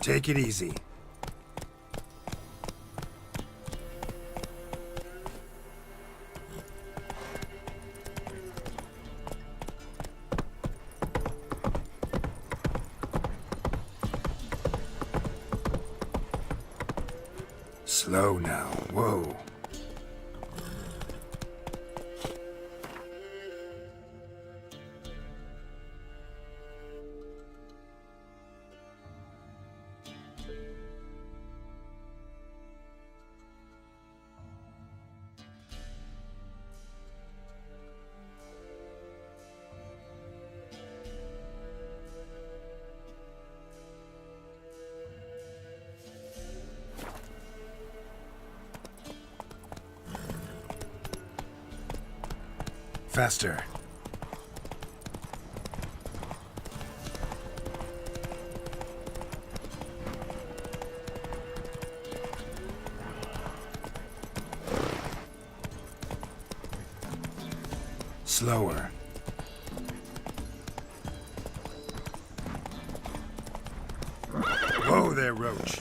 Take it easy. Slow now. Whoa. Faster. Slower. Whoa there, Roach.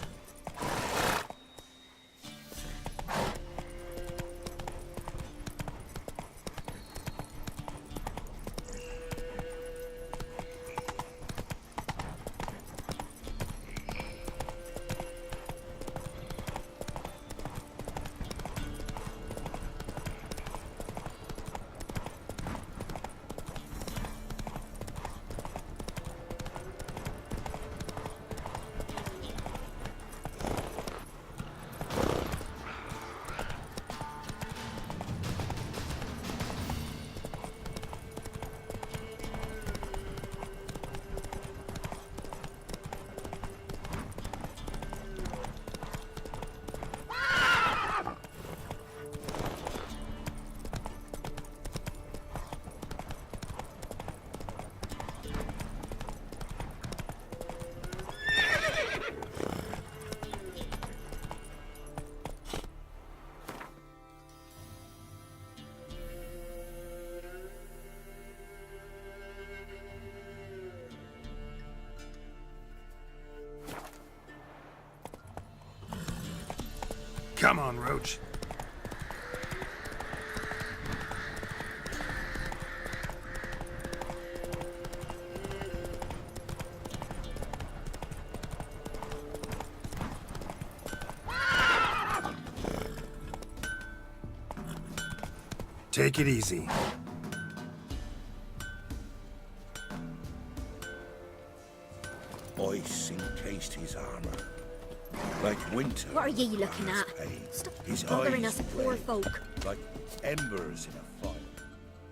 Come on, Roach. Take it easy. Ice encased his armor. Like winter. What are ye looking at? Stop bothering us poor folk. Like embers in a fire.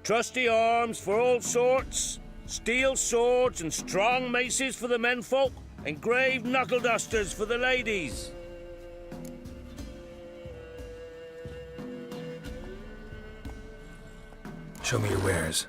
Trusty arms for all sorts, steel swords and strong maces for the menfolk, engraved knuckle dusters for the ladies. Show me your wares.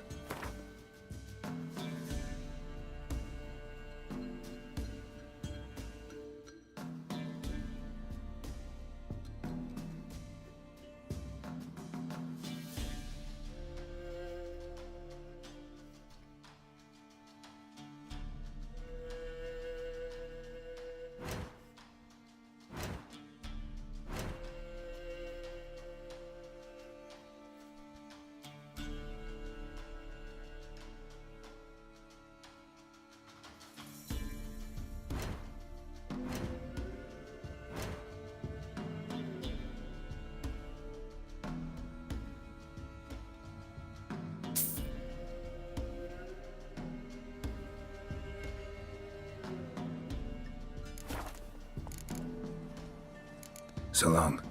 So long.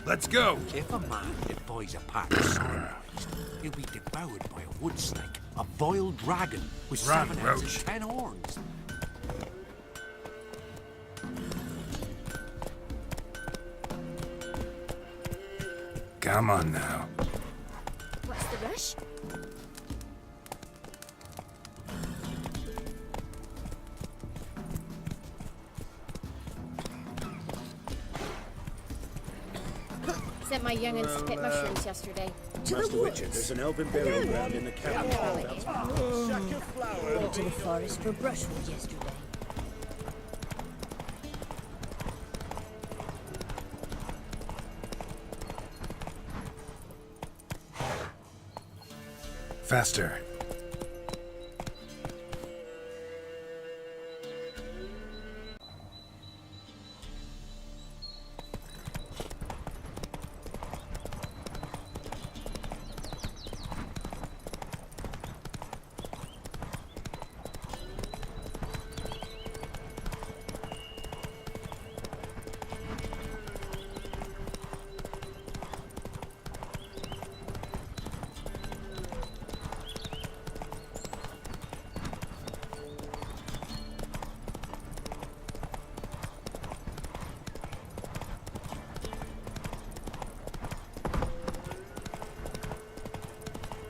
Let's go. If a man defies a pack size, he'll be devoured by a wood snake, a vile dragon with Run, 7 heads Roach. and 10 horns. Come on now. What's the rush? Sent my young'uns to pick mushrooms yesterday. To the woods. There's an elven burial ground in the cabin. Went to the forest for brushwood yesterday. Faster.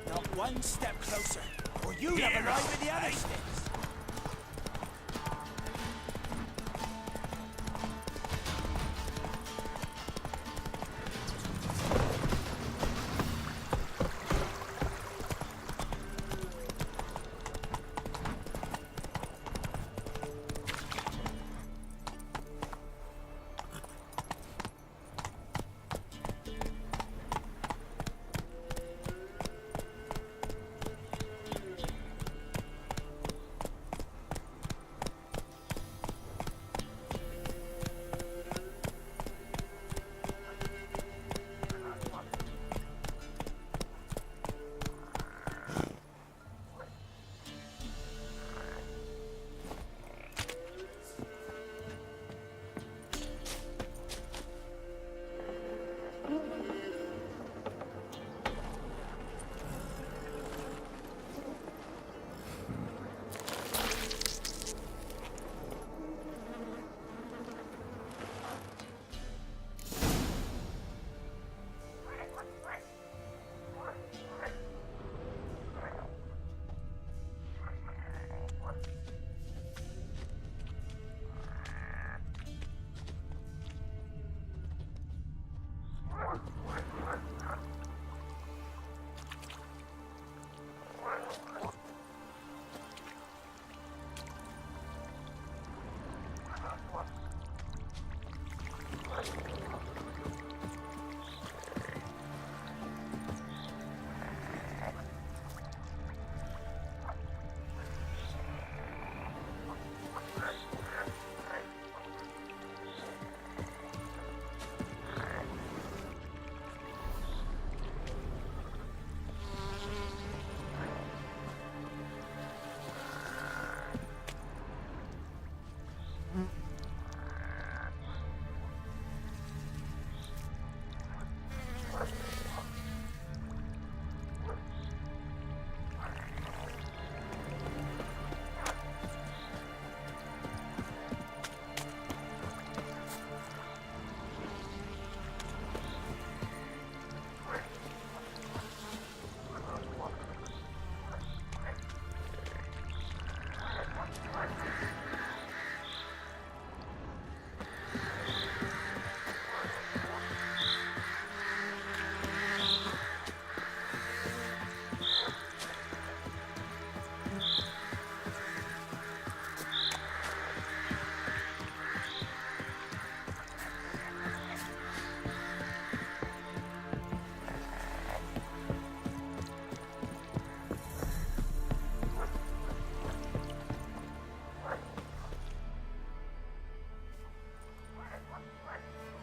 Not one step closer, or you never ride with the other sticks.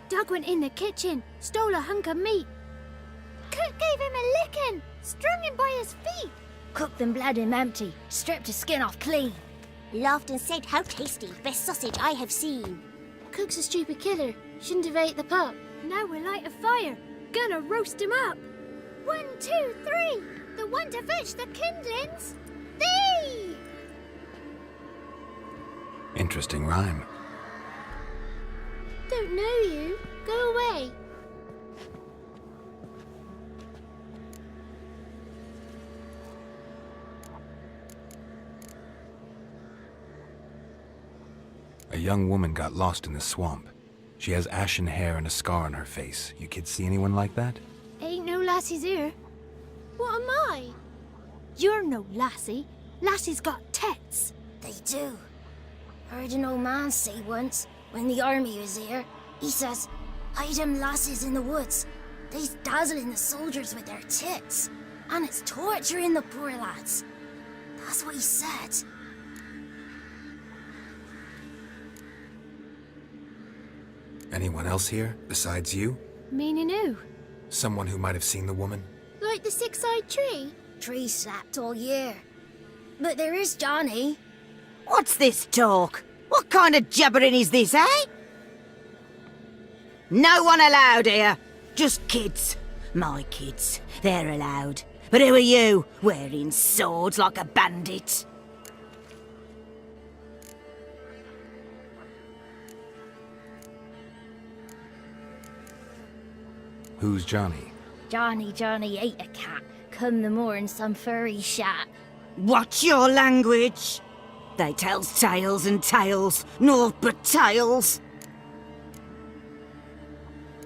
Doug went in the kitchen, stole a hunk of meat. Cook gave him a licking, strung him by his feet. Cooked and bled him empty, stripped his skin off clean. Laughed and said, "How tasty, best sausage I have seen." Cook's a stupid killer, shouldn't have ate the pup. Now we'll light a fire. Gonna roast him up. 1, 2, 3. The one to fetch the kindlings. Thee! Interesting rhyme. Don't know you. Go away. A young woman got lost in the swamp. She has ashen hair and a scar on her face. You kids see anyone like that? Ain't no lassies here. What am I? You're no lassie. Lassies got tits. They do. Heard an old man say once, when the army was here, he says, hide them lasses in the woods. They's dazzling the soldiers with their tits. And it's torturing the poor lads. That's what he said. Anyone else here, besides you? Meaning who? Someone who might have seen the woman? Like the six-eyed tree? Tree slapped all year. But there is Johnny. What's this talk? What kind of jabbering is this, eh? No one allowed here. Just kids. My kids. They're allowed. But who are you, wearing swords like a bandit? Who's Johnny? Johnny ate a cat. Come the moor in some furry shat. Watch your language. They tells tales and tales, naught but tales.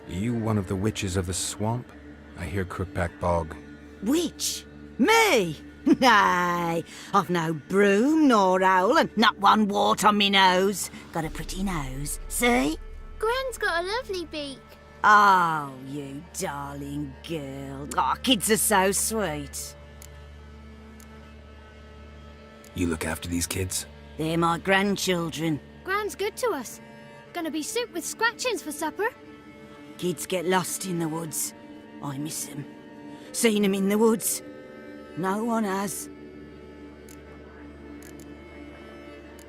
Are you one of the witches of the swamp? I hear Crookback Bog. Witch? Me? Nay, I've no broom nor owl and not one wart on me nose. Got a pretty nose, see? Gwen's got a lovely beak. Oh, you darling girl. Oh, kids are so sweet. You look after these kids? They're my grandchildren. Gran's good to us. Gonna be soup with scratchings for supper. Kids get lost in the woods. I miss them. Seen them in the woods. No one has.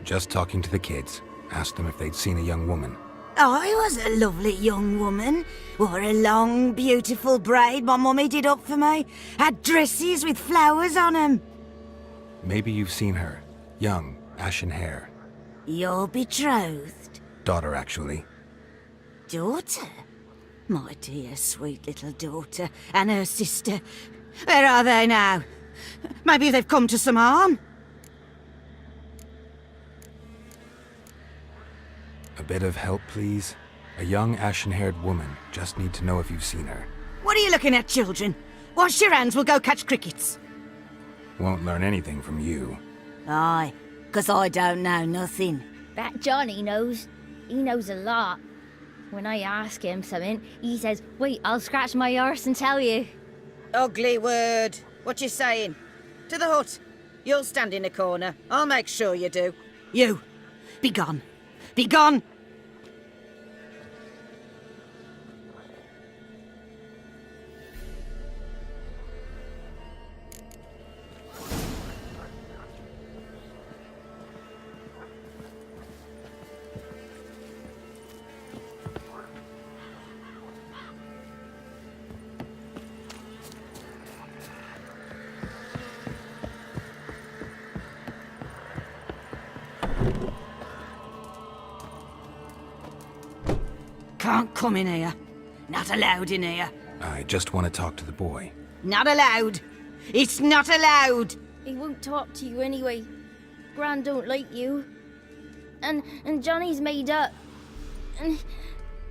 Just talking to the kids. Asked them if they'd seen a young woman. I was a lovely young woman. Wore a long, beautiful braid my mummy did up for me. Had dresses with flowers on 'em. Maybe you've seen her. Young, ashen hair. You're betrothed? Daughter, actually. Daughter? My dear, sweet little daughter. And her sister. Where are they now? Maybe they've come to some harm? A bit of help, please? A young, ashen-haired woman. Just need to know if you've seen her. What are you looking at, children? Wash your hands, we'll go catch crickets. Won't learn anything from you. Aye, 'cause I don't know nothing. That Johnny knows. He knows a lot. When I ask him something, he says, wait, I'll scratch my arse and tell you. Ugly word. What you saying? To the hut. You'll stand in a corner. I'll make sure you do. You, be gone. Be gone! Can't come in here. Not allowed in here. I just want to talk to the boy. Not allowed. It's not allowed. He won't talk to you anyway. Gran don't like you. And Johnny's made up.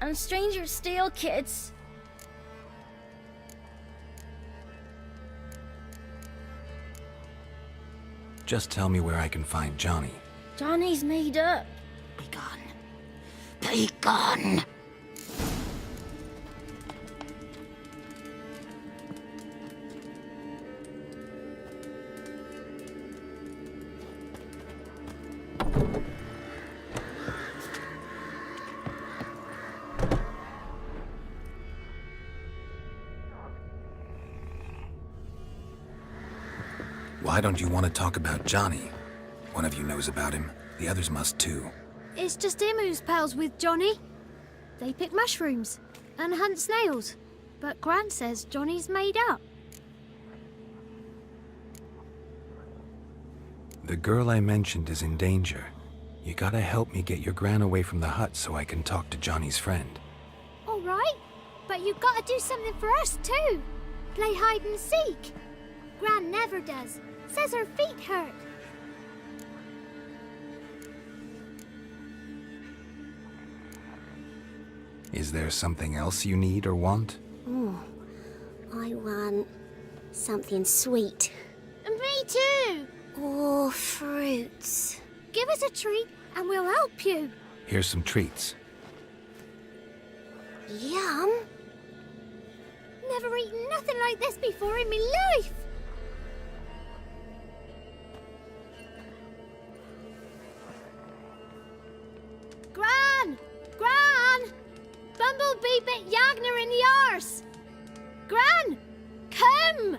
And strangers steal kids. Just tell me where I can find Johnny. Johnny's made up. Be gone. Be gone. Why don't you want to talk about Johnny? One of you knows about him. The others must too. It's just him who's pals with Johnny. They pick mushrooms. and hunt snails. But Gran says Johnny's made up. The girl I mentioned is in danger. You gotta help me get your Gran away from the hut so I can talk to Johnny's friend. All right, but you gotta do something for us too. Play hide and seek. Gran never does. Says her feet hurt. Is there something else you need or want? I want something sweet. Me too. Oh, fruits. Give us a treat and we'll help you. Here's some treats. Yum. Never eaten nothing like this before in my life. Gran! Gran! Bumblebee bit Yagner in the arse. Gran! Come!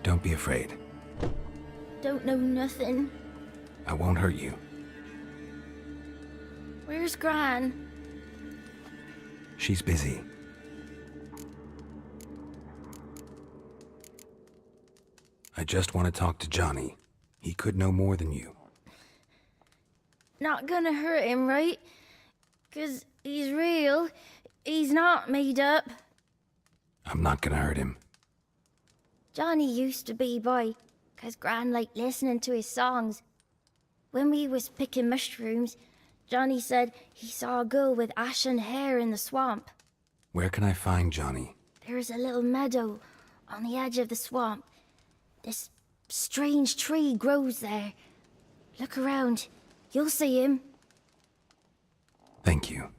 Don't be afraid. Don't know nothing. I won't hurt you. Where's Gran? She's busy. I just want to talk to Johnny. He could know more than you. Not gonna hurt him, right? 'Cause he's real. He's not made up. I'm not gonna hurt him. Johnny used to be boy, 'cause Gran liked listening to his songs. When we was picking mushrooms, Johnny said he saw a girl with ashen hair in the swamp. Where can I find Johnny? There's a little meadow on the edge of the swamp. This strange tree grows there. Look around. You'll see him. Thank you.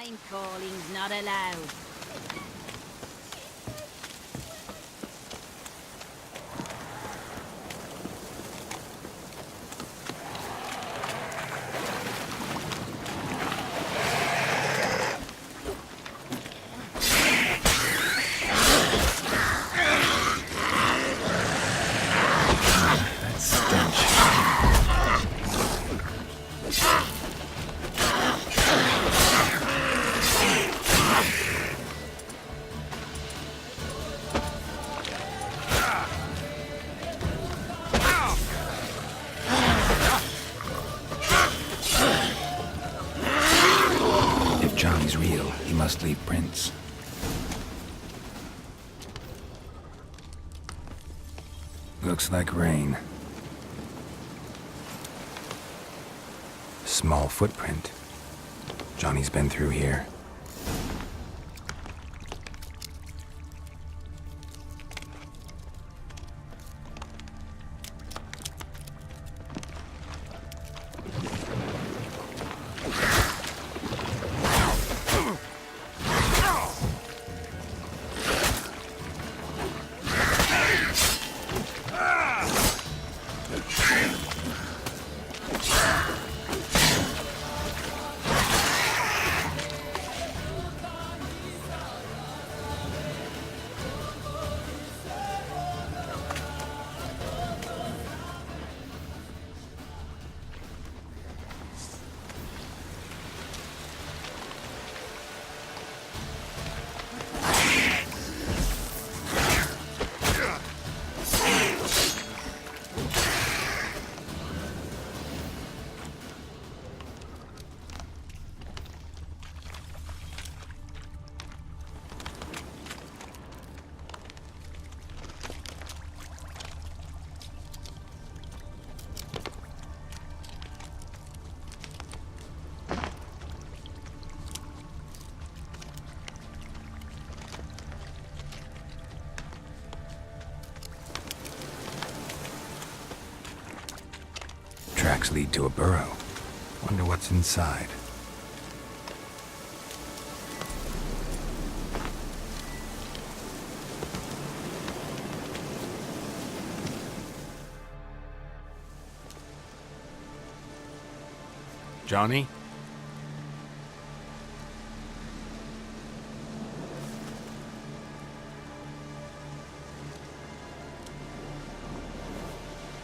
Name calling's not allowed. That stench. If Johnny's real, he must leave prints. Looks like rain. Small footprint. Johnny's been through here. tracks lead to a burrow. Wonder what's inside. Johnny?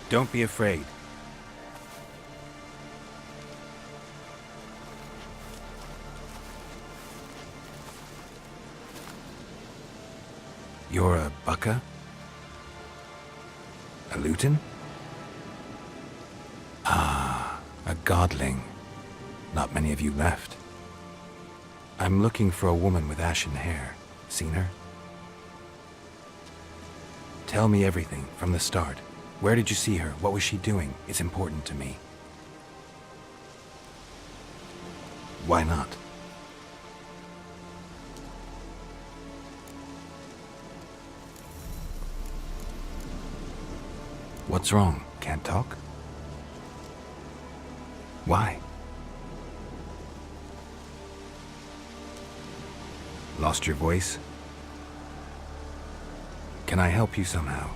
Don't be afraid. You're a Bucka? A Luton? Ah, a godling. Not many of you left. I'm looking for a woman with ashen hair. Seen her? Tell me everything from the start. Where did you see her? What was she doing? It's important to me. Why not? What's wrong? Can't talk? Why? Lost your voice? Can I help you somehow?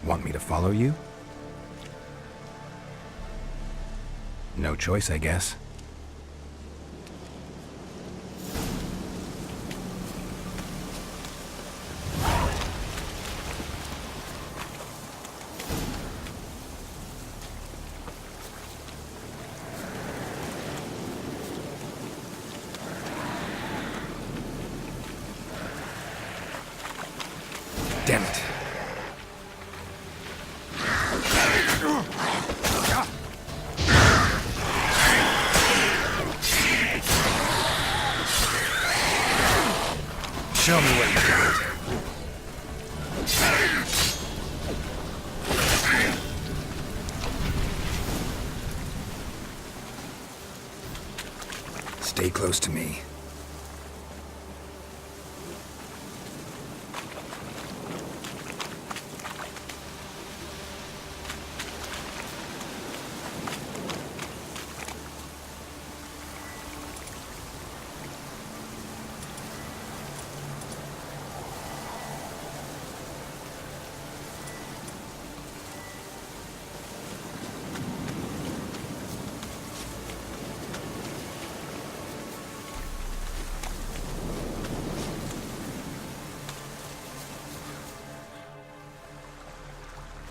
Want me to follow you? No choice, I guess. Damn it. Show me what you got. Stay close to me.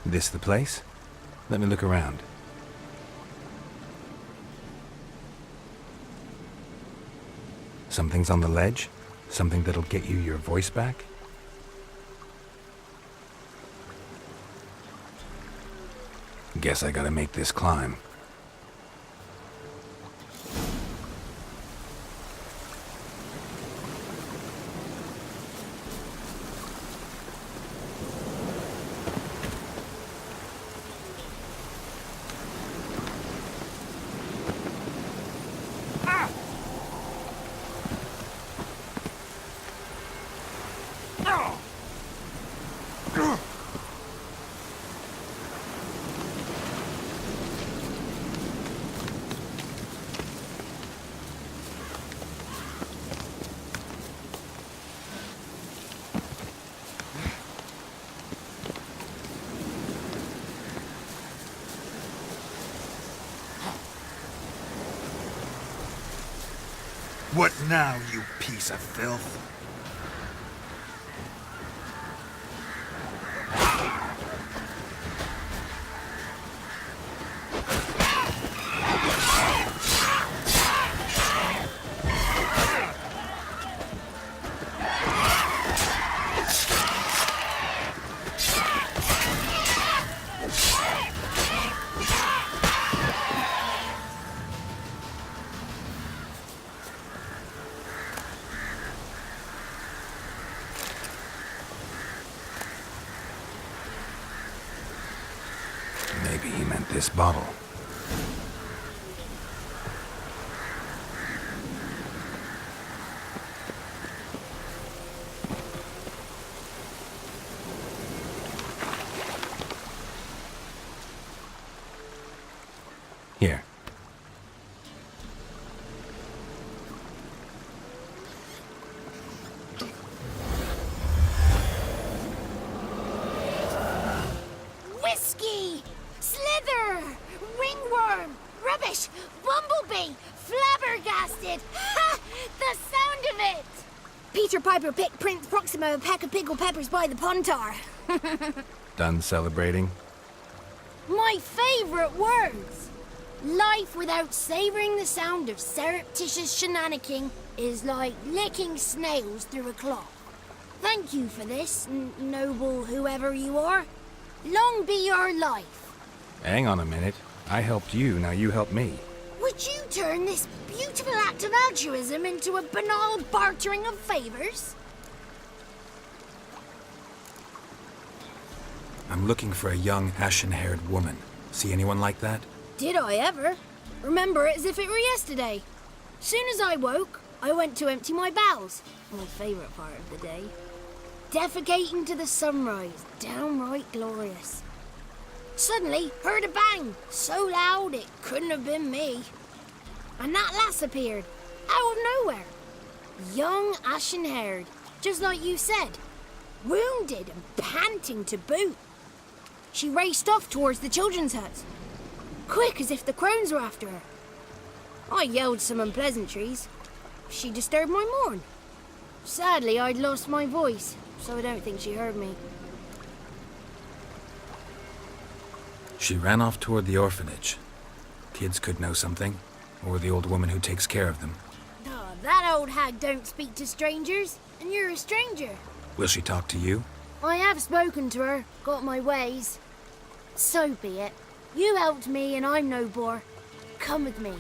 This the place? Let me look around. Something's on the ledge? Something that'll get you your voice back? Guess I gotta make this climb. What now, you piece of filth? Maybe he meant this bottle. did! Ha! The sound of it! Peter Piper picked Prince Proximo a peck of pickled peppers by the pontar. Done celebrating? My favourite words! Life without savouring the sound of surreptitious shenanigans is like licking snails through a cloth. Thank you for this, noble whoever you are. Long be your life. Hang on a minute. I helped you, now you help me. Would you turn this beautiful act of altruism into a banal bartering of favours? I'm looking for a young, ashen-haired woman. See anyone like that? Did I ever? Remember it as if it were yesterday. Soon as I woke, I went to empty my bowels. My favourite part of the day. Defecating to the sunrise, downright glorious. Suddenly, heard a bang, so loud it couldn't have been me. And that lass appeared, out of nowhere. Young, ashen-haired, just like you said. Wounded and panting to boot. She raced off towards the children's hut, quick as if the crones were after her. I yelled some unpleasantries. She disturbed my morn. Sadly, I'd lost my voice, so I don't think she heard me. She ran off toward the orphanage. Kids could know something, or the old woman who takes care of them. Oh, that old hag don't speak to strangers, and you're a stranger. Will she talk to you? I have spoken to her, got my ways. So be it. You helped me and I'm no bore. Come with me.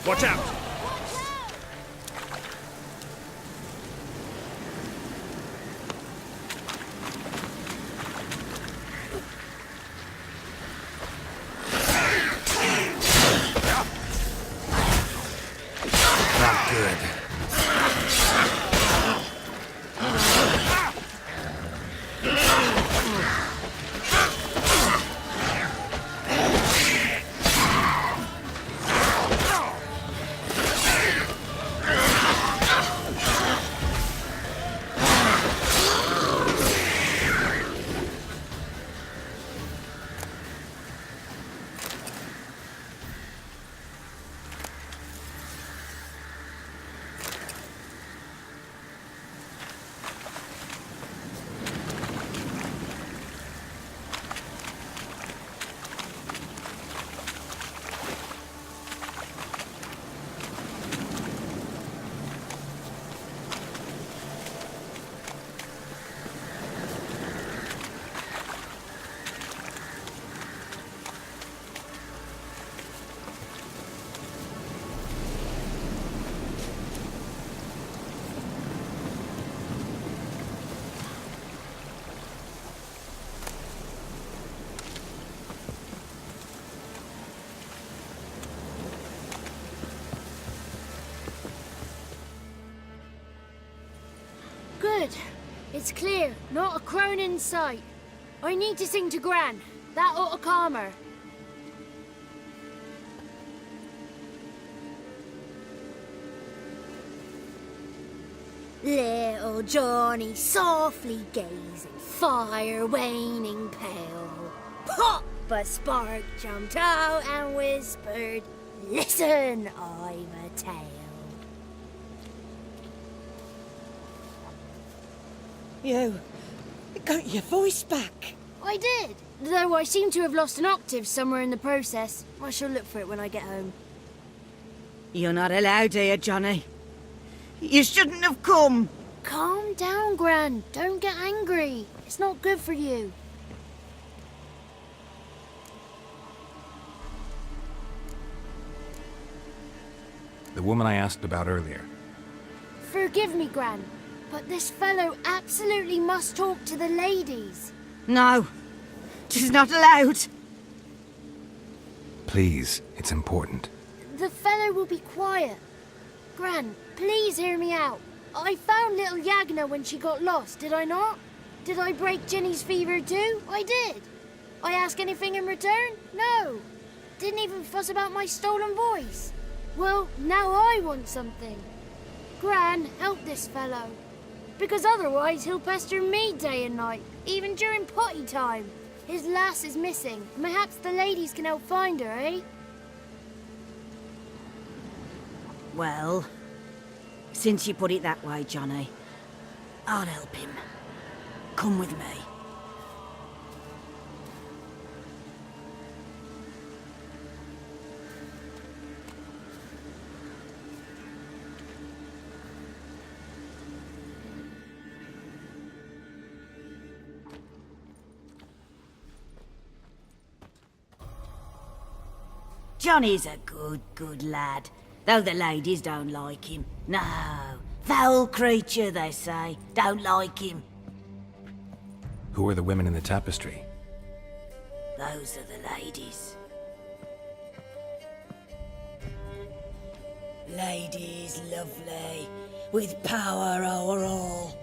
Watch out! Not good. Good. It's clear. Not a crone in sight. I need to sing to Gran. That ought to calm her. Little Johnny softly gazing, fire waning pale. Pop! A spark jumped out and whispered, "Listen, I've a tale." You got your voice back. I did, though I seem to have lost an octave somewhere in the process. I shall look for it when I get home. You're not allowed here, Johnny. You shouldn't have come. Calm down, Gran. Don't get angry. It's not good for you. The woman I asked about earlier. Forgive me, Gran, but this fellow absolutely must talk to the ladies. No, 'tis not allowed. Please, it's important. The fellow will be quiet. Gran, please hear me out. I found little Yagna when she got lost, did I not? Did I break Ginny's fever too? I did. I ask anything in return? No. Didn't even fuss about my stolen voice. Well, now I want something. Gran, help this fellow. Because otherwise he'll pester me day and night, even during potty time. His lass is missing. Perhaps the ladies can help find her, eh? Well, since you put it that way, Johnny, I'll help him. Come with me. Johnny's a good lad, though the ladies don't like him. No, foul creature, they say. Don't like him. Who are the women in the tapestry? Those are the ladies. Ladies lovely, with power o'er all,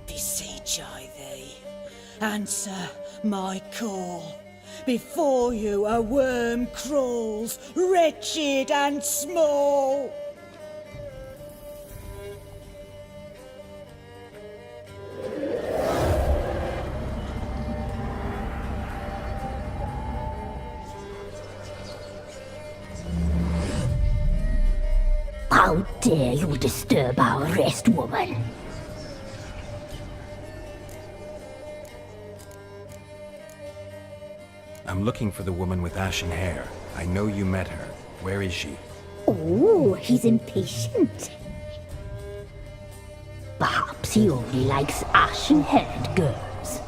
beseech I thee, answer my call. Before you a worm crawls, wretched and small. How dare you disturb our rest, woman? I'm looking for the woman with ashen hair. I know you met her. Where is she? Oh, he's impatient. Perhaps he only likes ashen-haired girls.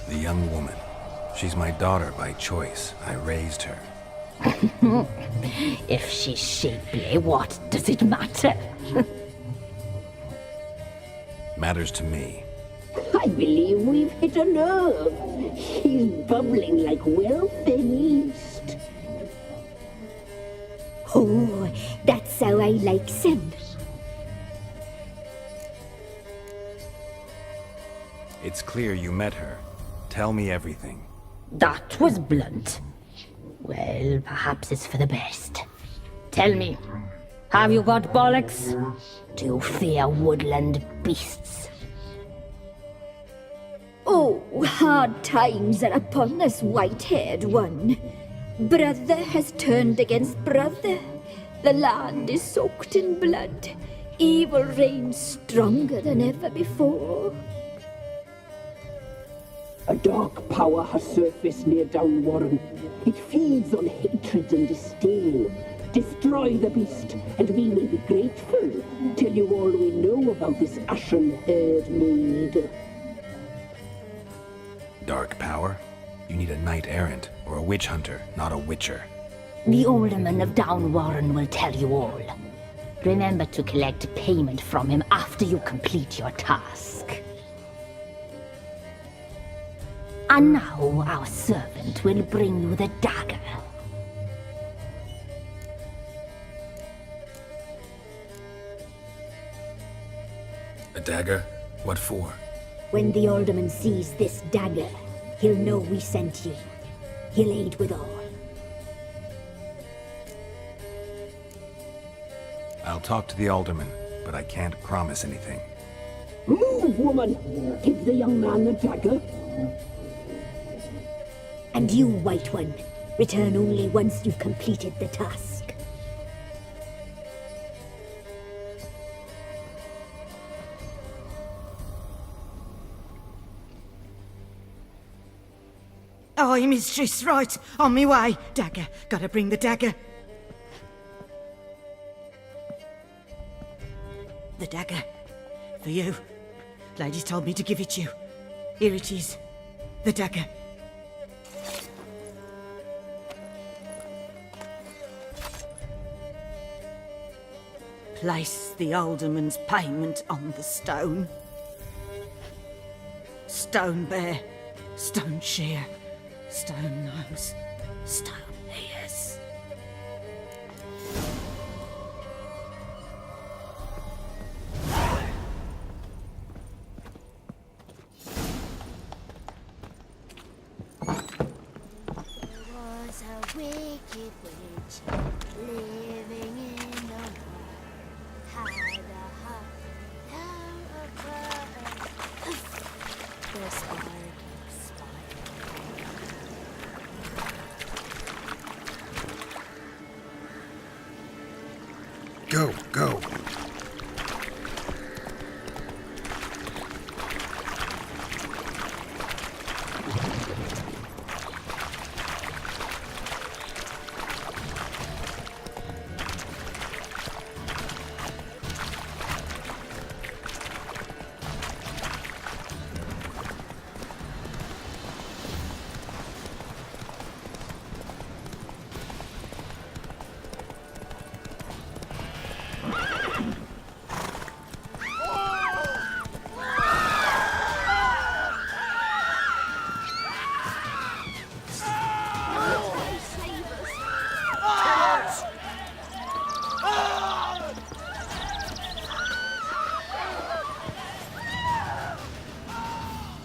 The young woman. She's my daughter by choice. I raised her. If she's shapely, what does it matter? Matters to me. I believe we've hit a nerve. He's bubbling like well-fed yeast. Oh, that's how I likes him. It's clear you met her. Tell me everything. That was blunt. Well, perhaps it's for the best. Tell me, have you got bollocks? Do you fear woodland beasts? Oh, hard times are upon us, white-haired one. Brother has turned against brother. The land is soaked in blood. Evil reigns stronger than ever before. A dark power has surfaced near Downwarren. It feeds on hatred and disdain. Destroy the beast, and we will be grateful. Tell you all we know about this ashen-haired maid. Dark power? You need a knight-errant or a witch hunter, not a witcher. The alderman of Downwarren will tell you all. Remember to collect payment from him after you complete your task. And now our servant will bring you the dagger. A dagger? What for? When the alderman sees this dagger, he'll know we sent you. He'll aid with all. I'll talk to the alderman, but I can't promise anything. Move, woman! Give the young man the dagger. And you, White One, return only once you've completed the task. Aye, mistress, right. On me way. Dagger. Gotta bring the dagger. The dagger. For you. Ladies told me to give it you. Here it is. The dagger. Place the alderman's payment on the stone. Stone bear, stone shear, stone nose, stone ears. was a wicked witch living in the wood. Had a heart down a bird. The sparky spider. Go, go.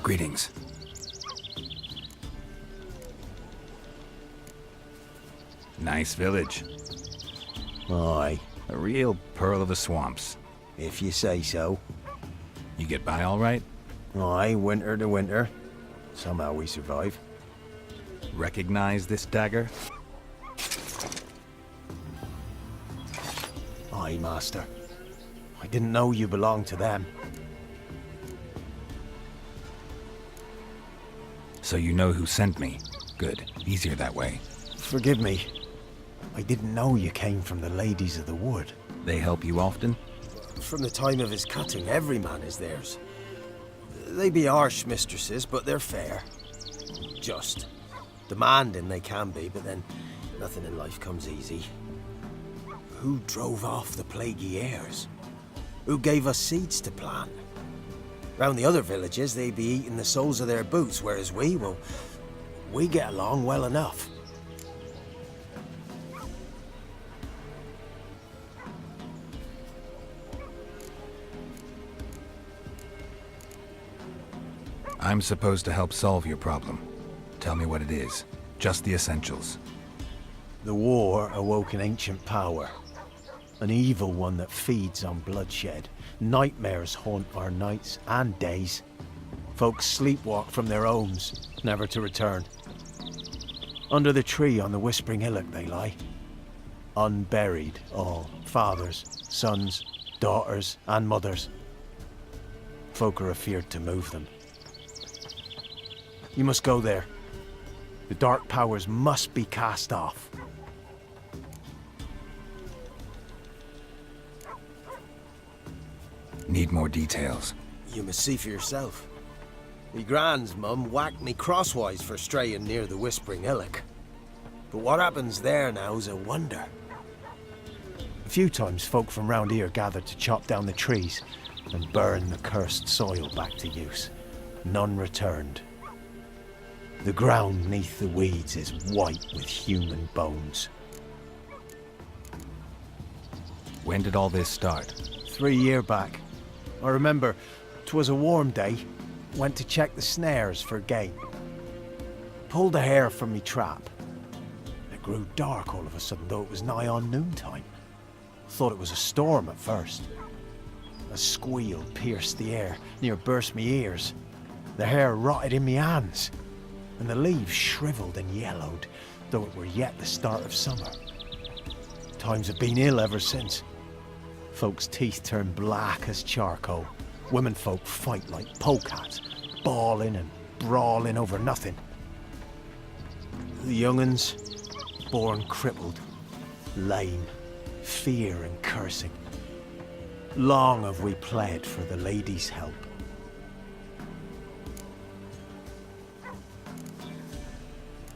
Greetings. Nice village. Aye, A real pearl of the swamps. if you say so. You get by all right? Aye, winter to winter. Somehow we survive. Recognize this dagger? Aye, master. I didn't know you belonged to them. So you know who sent me. Good. Easier that way. Forgive me. I didn't know you came from the Ladies of the Wood. They help you often? From the time of his cutting, every man is theirs. They be harsh mistresses, but they're fair. Just. Demanding they can be, but then nothing in life comes easy. Who drove off the plaguey heirs? Who gave us seeds to plant? Round the other villages, they be eating the soles of their boots, whereas we get along well enough. I'm supposed to help solve your problem. Tell me what it is. Just the essentials. The war awoke an ancient power. An evil one that feeds on bloodshed. Nightmares haunt our nights and days. Folks sleepwalk from their homes, never to return. Under the tree on the Whispering Hillock they lie. Unburied all, fathers, sons, daughters and mothers. Folk are afeard to move them. You must go there. The dark powers must be cast off. Need more details. You must see for yourself. Me grand's mum whacked me crosswise for straying near the Whispering Hillock. But what happens there now's a wonder. A few times folk from round here gathered to chop down the trees and burn the cursed soil back to use. None returned. The ground neath the weeds is white with human bones. When did all this start? 3 years back. I remember 'twas a warm day. Went to check the snares for game. Pulled a hare from me trap. It grew dark all of a sudden, though it was nigh on noontime. Thought it was a storm at first. A squeal pierced the air, near burst me ears. The hare rotted in me hands, and the leaves shriveled and yellowed, though it were yet the start of summer. Times have been ill ever since. Folks' teeth turn black as charcoal. Women folk fight like polecats, bawling and brawling over nothing. The young'uns, born crippled, lame, fear and cursing. Long have we pled for the ladies' help.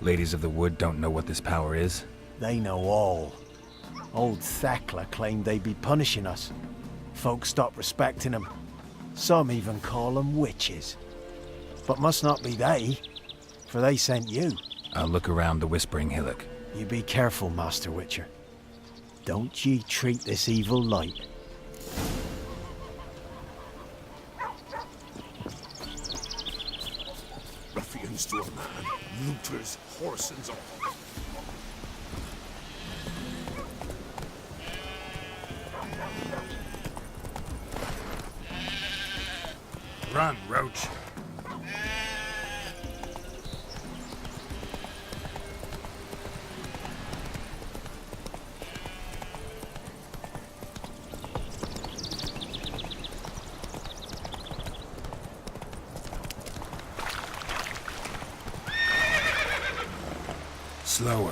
Ladies of the Wood don't know what this power is? They know all. Old Thekla claimed they'd be punishing us. Folks stopped respecting them. Some even call them witches. But must not be they, for they sent you. I'll look around the Whispering Hillock. You be careful, Master Witcher. Don't ye treat this evil light. Ruffians to a man, looters, horse and all. Run, Roach. Slower.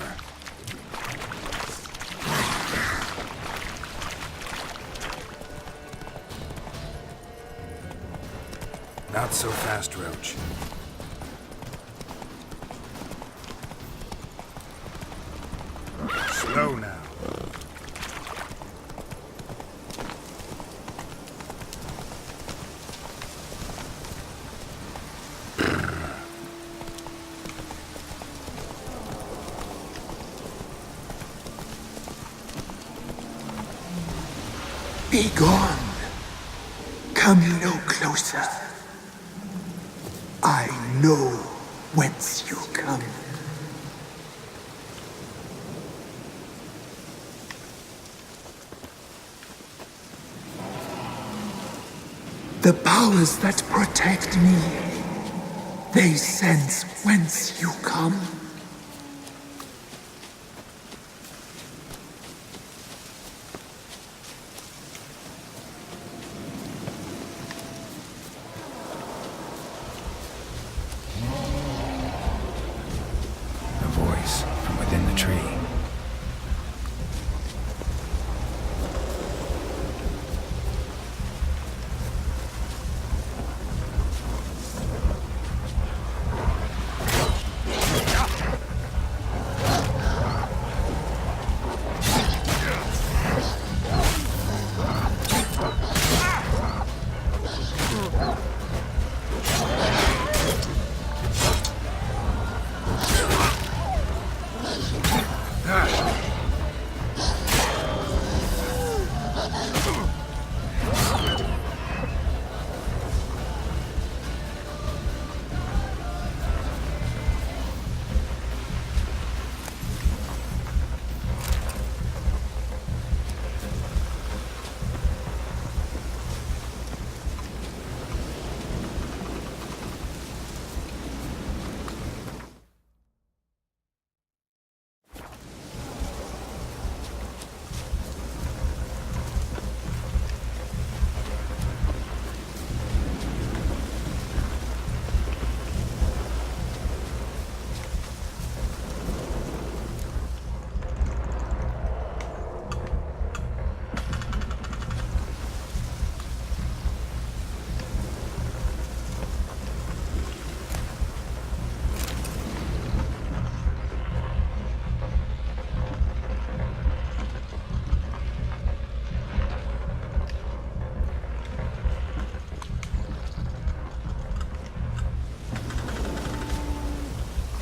Not so fast, Roach. Slow now. Be gone. Come no closer. I know whence you come. The powers that protect me, they sense whence you come. A voice from within the tree.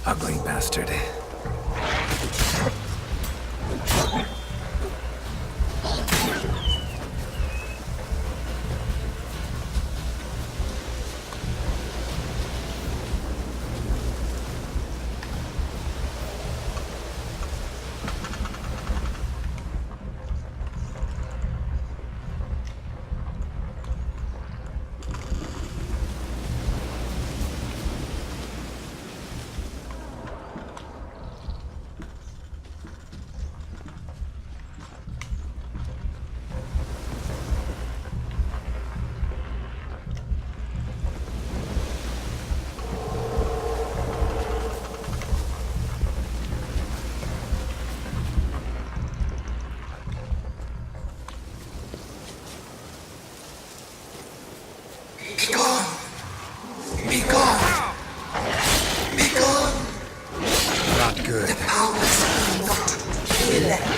Ugly bastard. Be gone! Be gone! Be gone! Not good. The powers are not elect.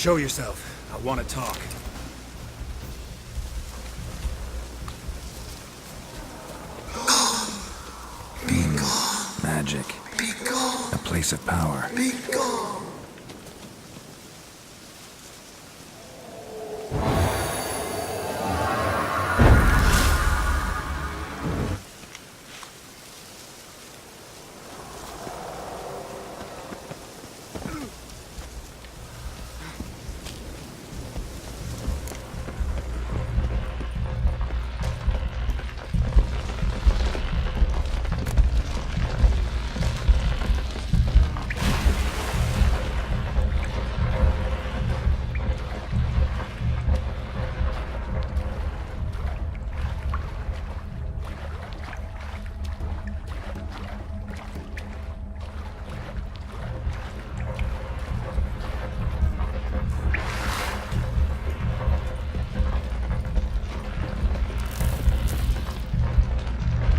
Show yourself. I want to talk. Magic. A place of power.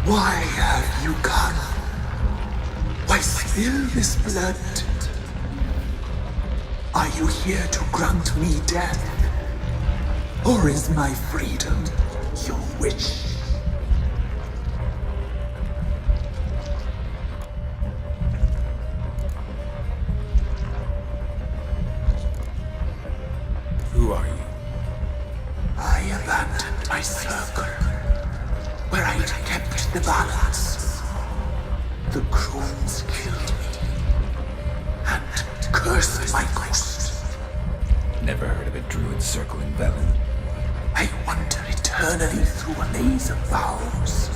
Why have you come? Why spill this blood? Are you here to grant me death? Or is my freedom your wish? Who are you? I abandoned my circle, where I'd kept the balance. The crones killed me, and cursed my ghost. Never heard of a druid circle in Velen. I wander eternally through a maze of vows,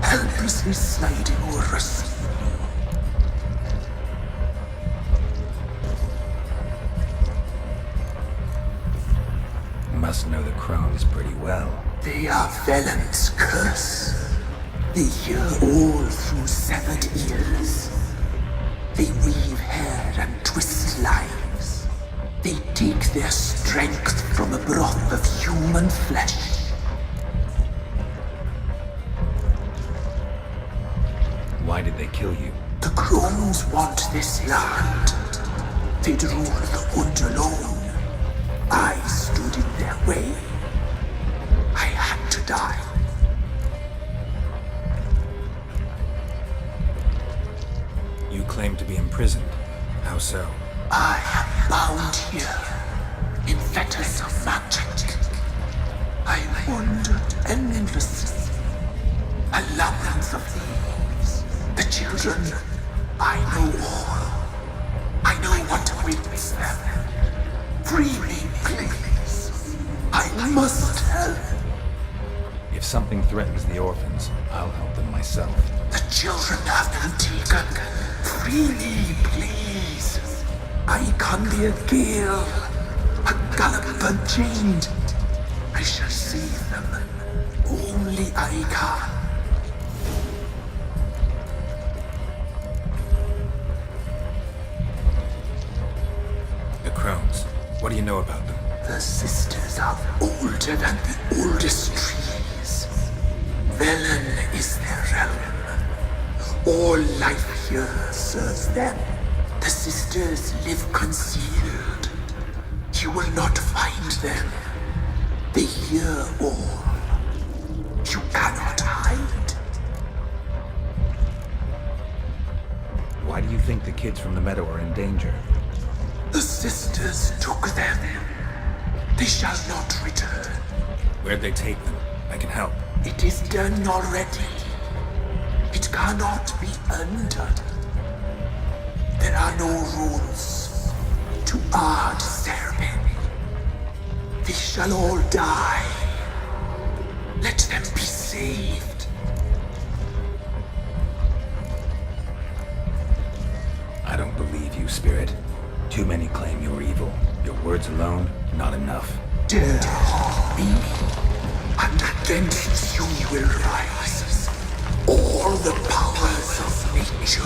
helplessly sliding over a sea. Must know the crones pretty well. They are Velen's curse. They hear all through severed ears. They weave hair and twist lives. They take their strength from a broth of human flesh. Why did they kill you? The crones want this land. They'd rule the wood alone. I stood in their way. I had to die. You claim to be imprisoned. How so? I am bound here in fetters of magic. I wandered endlessly, a labyrinth of leaves. The children, I know all. I know what awaits them. Free me, please. I must help. If something threatens the orphans, I'll help them myself. The children have been taken. Free me, please. I can be a gale, a galloper chained. I shall save them. Only I can. The crones. What do you know about them? The sisters are older than the oldest trees. Velen is their realm. All life here serves them. The sisters live concealed. You will not find them. They hear all. You cannot hide. Why do you think the kids from the meadow are in danger? The sisters took them. They shall not return. Where'd they take them? I can help. It is done already. It cannot be undone. There are no rules to our ceremony. They shall all die. Let them be saved. I don't believe you, Spirit. Too many claim you're evil. Your words alone, not enough. Dare harm me, and against you will rise all the powers of nature.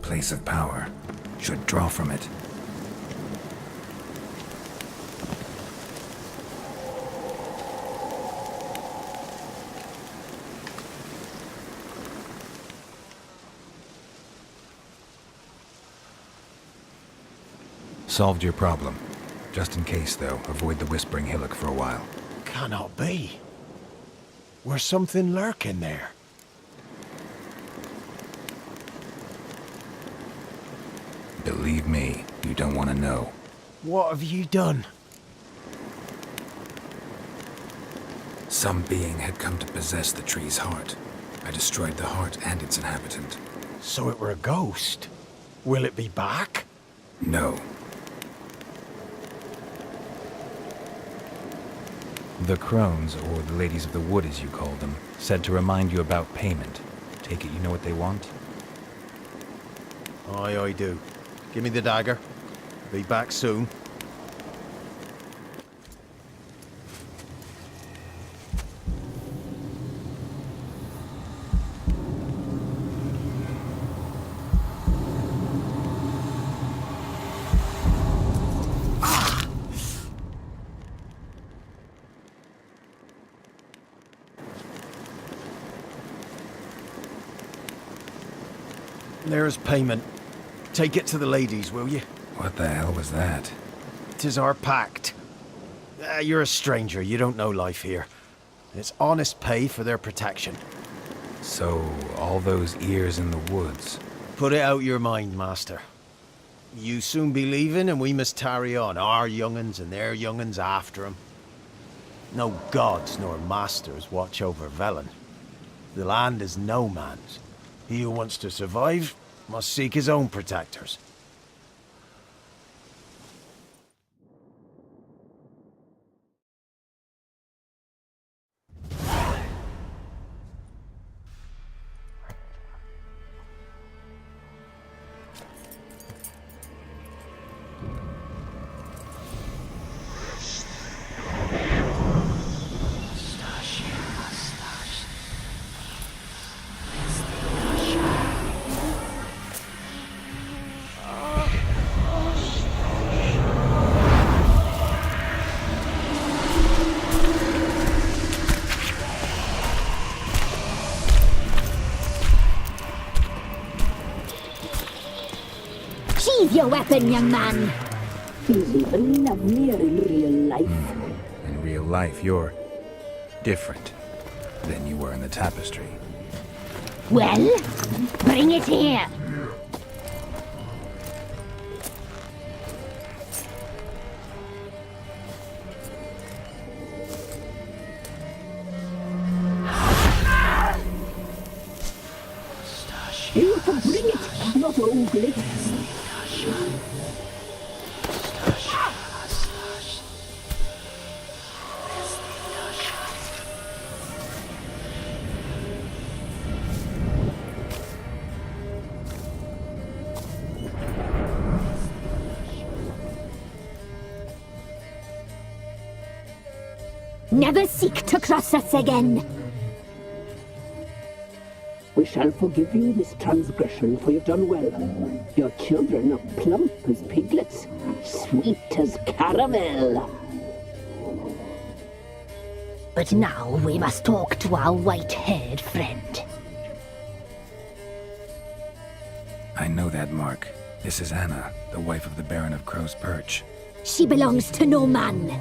place of power. Should draw from it. Solved your problem. Just in case, though, avoid the Whispering Hillock for a while. Cannot be. Where's something lurking there? Believe me, you don't want to know. What have you done? Some being had come to possess the tree's heart. I destroyed the heart and its inhabitant. So it were a ghost. Will it be back? No. The crones, or the ladies of the wood as you call them, said to remind you about payment. Take it you know what they want? Aye, I do. Give me the dagger. Be back soon. There's payment. Take it to the ladies, will you? What the hell was that? 'Tis our pact. You're a stranger, you don't know life here. It's honest pay for their protection. So, all those ears in the woods. Put it out your mind, master. You soon be leaving and we must tarry on, our young'uns and their young'uns after 'em. No gods nor masters watch over Velen. The land is no man's. He who wants to survive must seek his own protectors. Sheathe your weapon, young man. He's even lovelier in real life. In real life, you're different than you were in the tapestry. Well, bring it here. You can bring it, not ogle it. Never seek to cross us again. We shall forgive you this transgression, for you've done well. Your children are plump as piglets, sweet as caramel. But now we must talk to our white-haired friend. I know that mark. This is Anna, the wife of the Baron of Crow's Perch. She belongs to no man.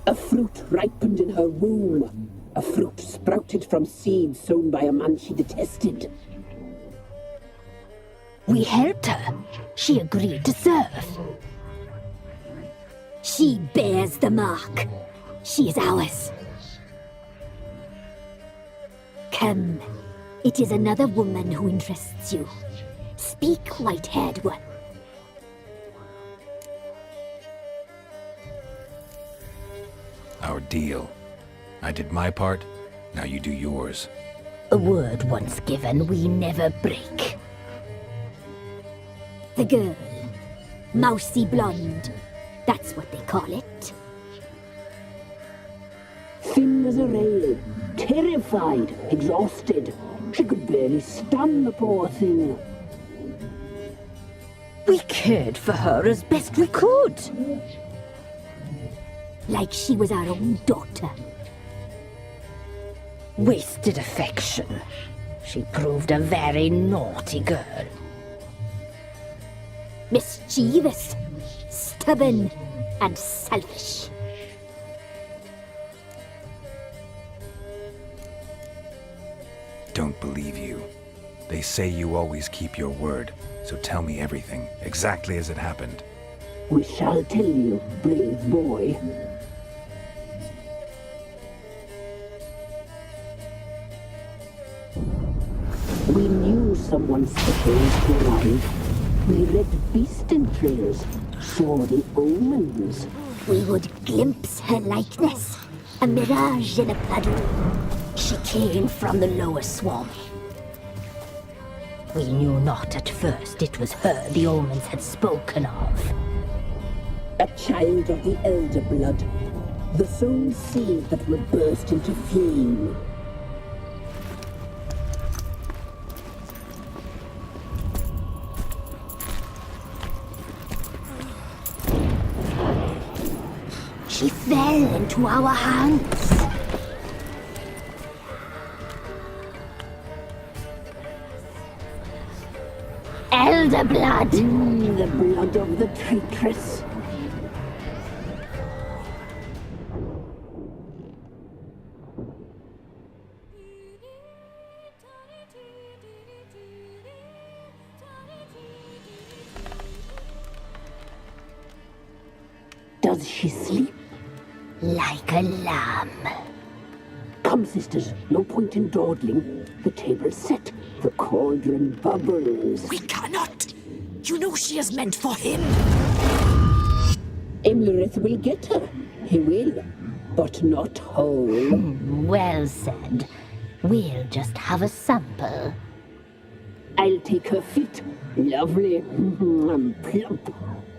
A fruit ripened in her womb. A fruit sprouted from seeds sown by a man she detested. We helped her. She agreed to serve. She bears the mark. She is ours. Come. It is another woman who interests you. Speak, white-haired one. Our deal. I did my part, now you do yours. A word once given, we never break. The girl. Mousy blonde. That's what they call it. Thin as a rail, terrified, exhausted. She could barely stand the poor thing. We cared for her as best we could. Like she was our own daughter. Wasted affection. She proved a very naughty girl. Mischievous, stubborn, and selfish. Don't believe you. They say you always keep your word, so tell me everything, exactly as it happened. We shall tell you, brave boy. We knew someone special would arrive. We read beast entrails, saw the omens. We would glimpse her likeness, a mirage in a puddle. She came from the lower swarm. We knew not at first it was her the omens had spoken of. A child of the elder blood, the soul seed that will burst into flame. She fell into our hands. Elder blood! The blood of the traitress. Does she sleep? Like a lamb. Come, sisters, no point in dawdling. The table's set, the cauldron bubbles. We cannot! You know she is meant for him! Emlyrith will get her. He will, but not whole. Well said. We'll just have a sample. I'll take her feet. Lovely. Plump.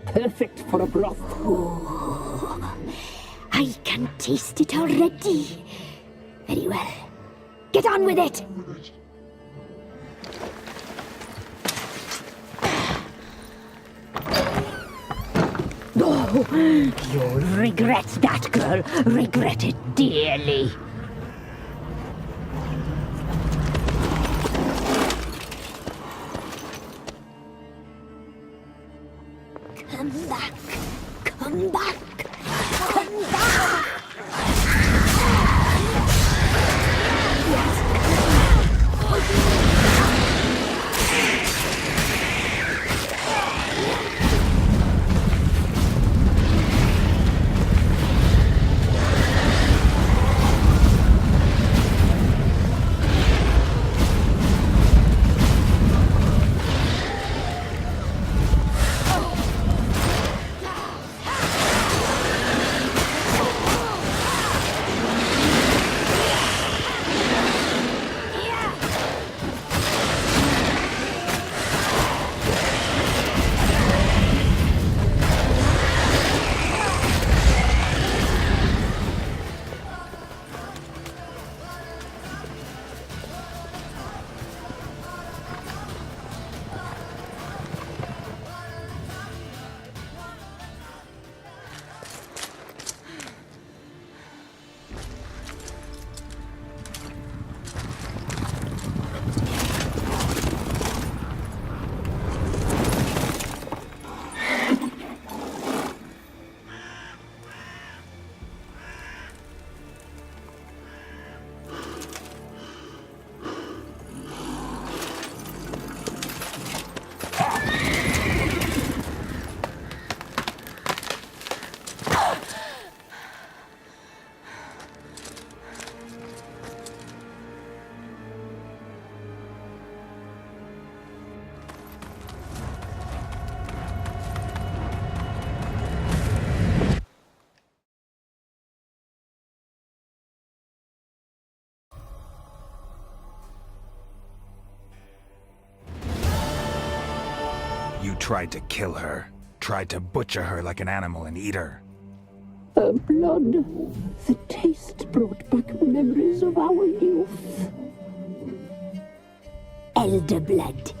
Perfect for a broth. Oh, I can taste it already. Very well. Get on with it! Oh, you'll regret that, girl. Regret it dearly. Come back. Come back. Come back. You tried to kill her. Tried to butcher her like an animal and eat her. Her blood. The taste brought back memories of our youth. elder blood.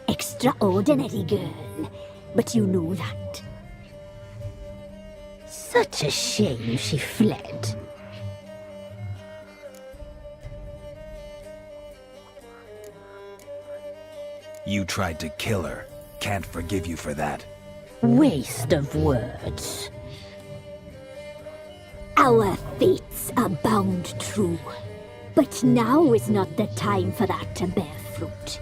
Extraordinary girl, but you know that. Such a shame she fled. You tried to kill her. Can't forgive you for that. Waste of words. Our fates are bound true. But now is not the time for that to bear fruit.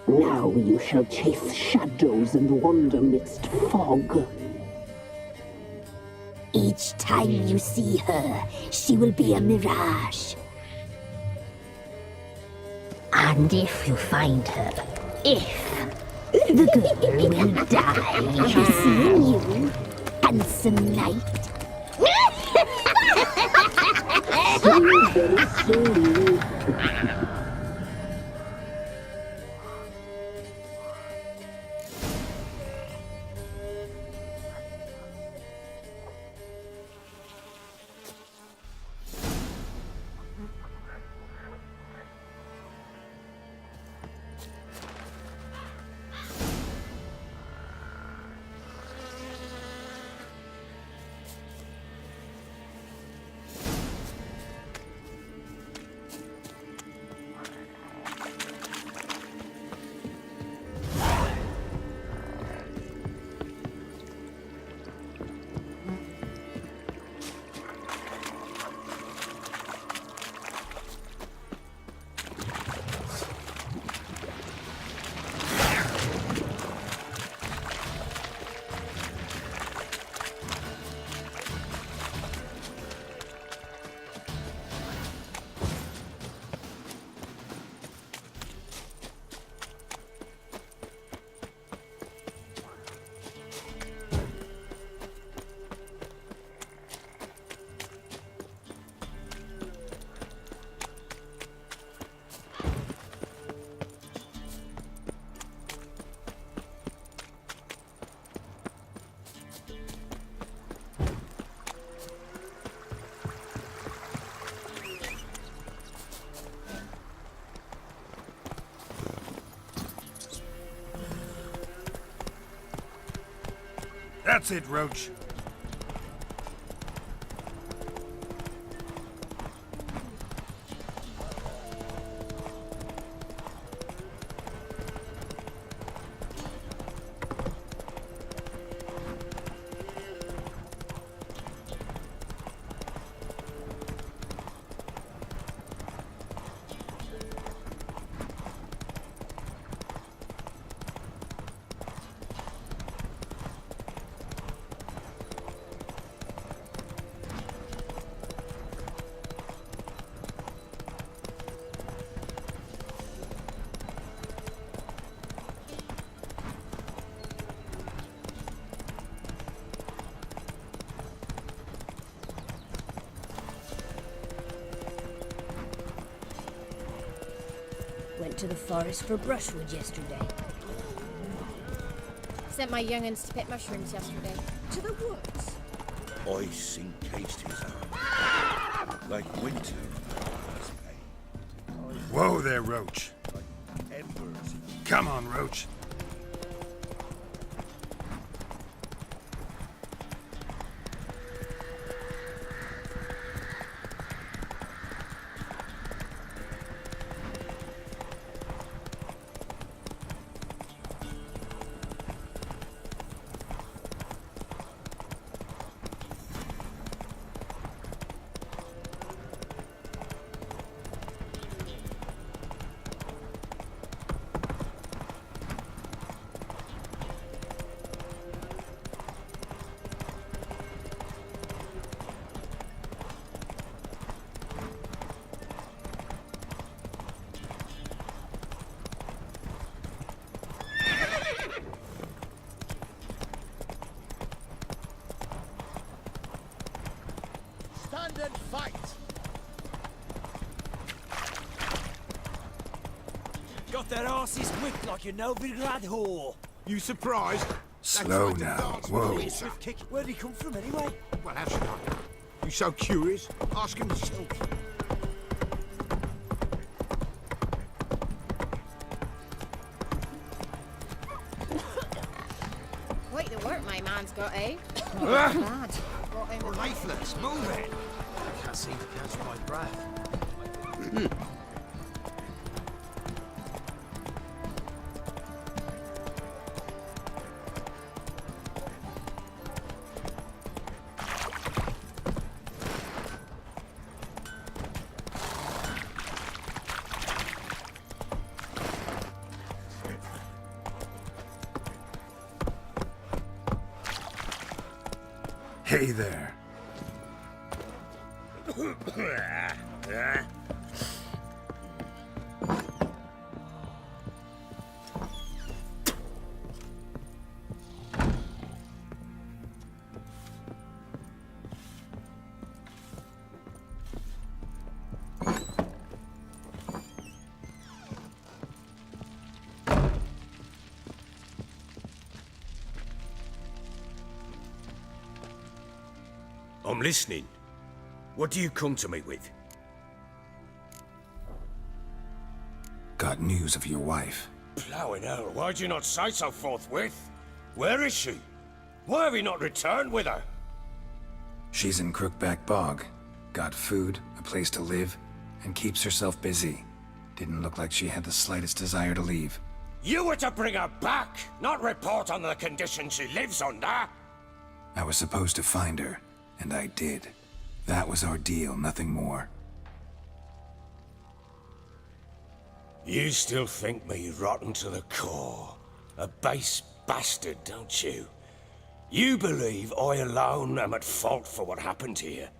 Now you shall chase shadows and wander midst fog. Each time you see her, she will be a mirage. And if you find her, the girl will die. Seeing you, handsome knight. Very slowly. That's it, Roach. Went to the forest for brushwood yesterday. Sent my young'uns to pick mushrooms yesterday. To the woods. Ice encased his arm, like winter. Whoa there, Roach. Like embers. Come on, Roach. And fight! Got their asses whipped like a Novigrad whore. You surprised? Slow now. Whoa. Where'd he come from anyway? Well, how should I know? You so curious? Ask him yourself. my man's got, eh? Ah! Bad. We're lifeless. Move it. I can't seem to catch my breath. Hey there. I'm listening. What do you come to me with? Got news of your wife. Plowing hell, why'd you not say so forthwith? Where is she? Why have you not returned with her? She's in Crookback Bog. Got food, a place to live, and keeps herself busy. Didn't look like she had the slightest desire to leave. You were to bring her back, not report on the conditions she lives under. I was supposed to find her, and I did. That was our deal, nothing more. You still think me rotten to the core. A base bastard, don't you? You believe I alone am at fault for what happened here.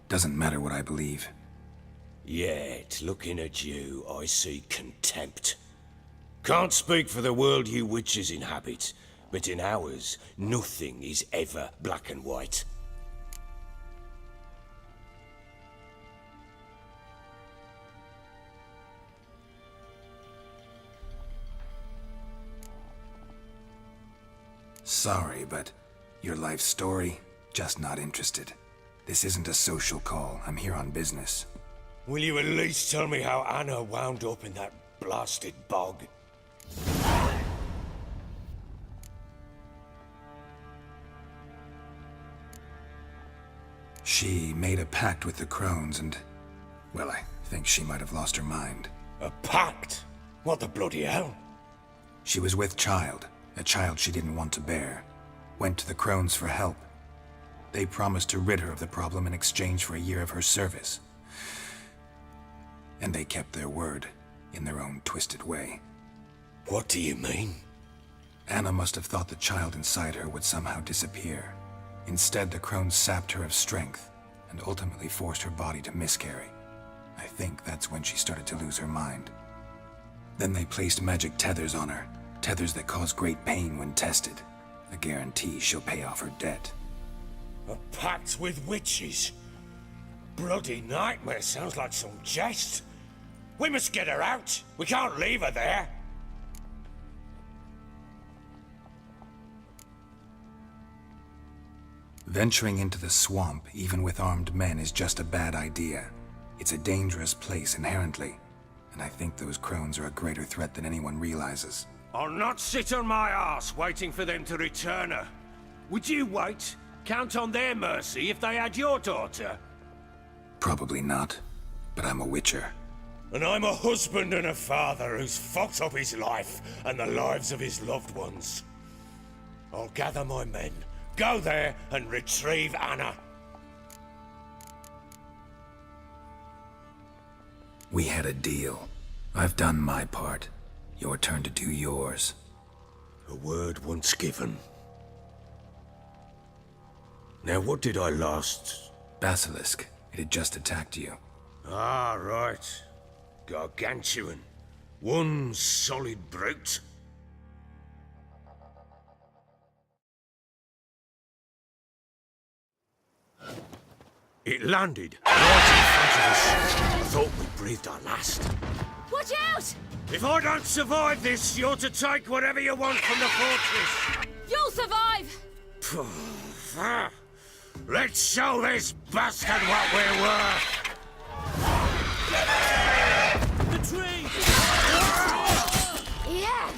Doesn't matter what I believe. Yet, looking at you, I see contempt. Can't speak for the world you witches inhabit, but in ours, nothing is ever black and white. Sorry, but your life story, just not interested. This isn't a social call. I'm here on business. Will you at least tell me how Anna wound up in that blasted bog? She made a pact with the crones and, well, I think she might have lost her mind. A pact? What the bloody hell? She was with child, a child she didn't want to bear. Went to the crones for help. They promised to rid her of the problem in exchange for a year of her service. And they kept their word, in their own twisted way. What do you mean? Anna must have thought the child inside her would somehow disappear. Instead, the crones sapped her of strength, and ultimately forced her body to miscarry. I think that's when she started to lose her mind. Then they placed magic tethers on her, tethers that cause great pain when tested. A guarantee she'll pay off her debt. A pact with witches? Bloody nightmare, sounds like some jest. We must get her out. We can't leave her there. Venturing into the swamp, even with armed men, is just a bad idea. It's a dangerous place inherently, and I think those crones are a greater threat than anyone realizes. I'll not sit on my arse waiting for them to return her. Would you wait? Count on their mercy if they had your daughter? Probably not, but I'm a witcher. And I'm a husband and a father who's fucked up his life and the lives of his loved ones. I'll gather my men, go there and retrieve Anna. We had a deal. I've done my part. Your turn to do yours. A word once given. Now, what did I last? Basilisk. It had just attacked you. Ah, right. Gargantuan. One solid brute. It landed right in front of us. I thought we breathed our last. Watch out! If I don't survive this, you're to take whatever you want from the fortress. You'll survive! Let's show this bastard what we're worth! The tree! Yeah!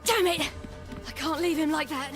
Damn it! I can't leave him like that.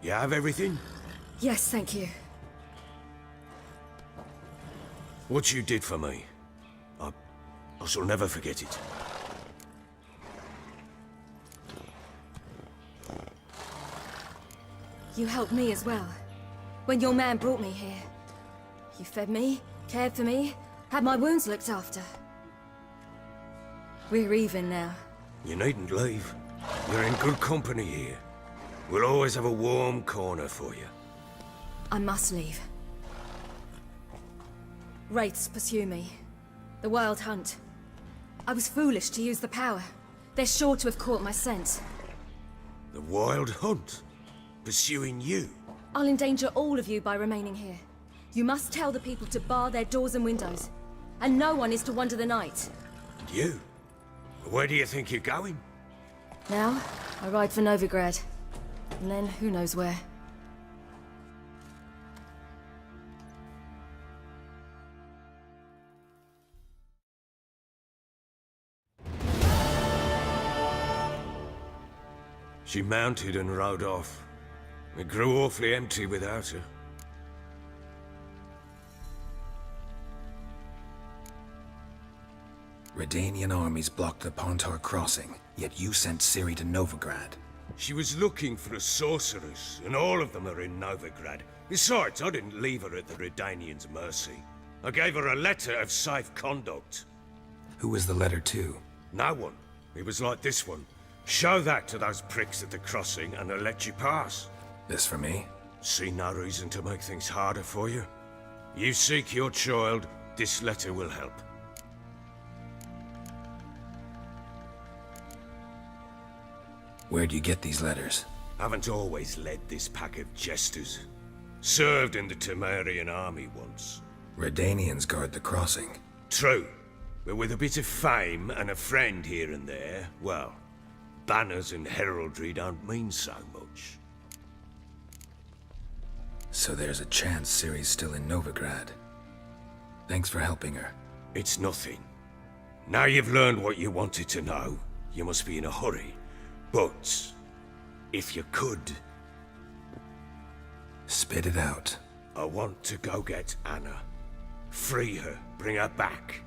You have everything? Yes, thank you. What you did for me, I shall never forget it. You helped me as well. When your man brought me here. You fed me, cared for me, had my wounds looked after. We're even now. You needn't leave. You're in good company here. We'll always have a warm corner for you. I must leave. Wraiths pursue me. The Wild Hunt. I was foolish to use the power. They're sure to have caught my scent. The Wild Hunt? Pursuing you? I'll endanger all of you by remaining here. You must tell the people to bar their doors and windows. And no one is to wander the night. You? Where do you think you're going? Now, I ride for Novigrad. And then, who knows where. She mounted and rode off. It grew awfully empty without her. Redanian armies blocked the Pontar crossing, yet you sent Ciri to Novigrad. She was looking for a sorceress, and all of them are in Novigrad. Besides, I didn't leave her at the Redanians' mercy. I gave her a letter of safe conduct. Who was the letter to? No one. It was like this one. Show that to those pricks at the crossing, and they'll let you pass. This for me? See no reason to make things harder for you. You seek your child, this letter will help. Where'd you get these letters? Haven't always led this pack of jesters. Served in the Temerian army once. Redanians guard the crossing. True. But with a bit of fame and a friend here and there, well, banners and heraldry don't mean so much. So there's a chance Ciri's still in Novigrad. Thanks for helping her. It's nothing. Now you've learned what you wanted to know, you must be in a hurry. But, if you could... Spit it out. I want to go get Anna. Free her, bring her back.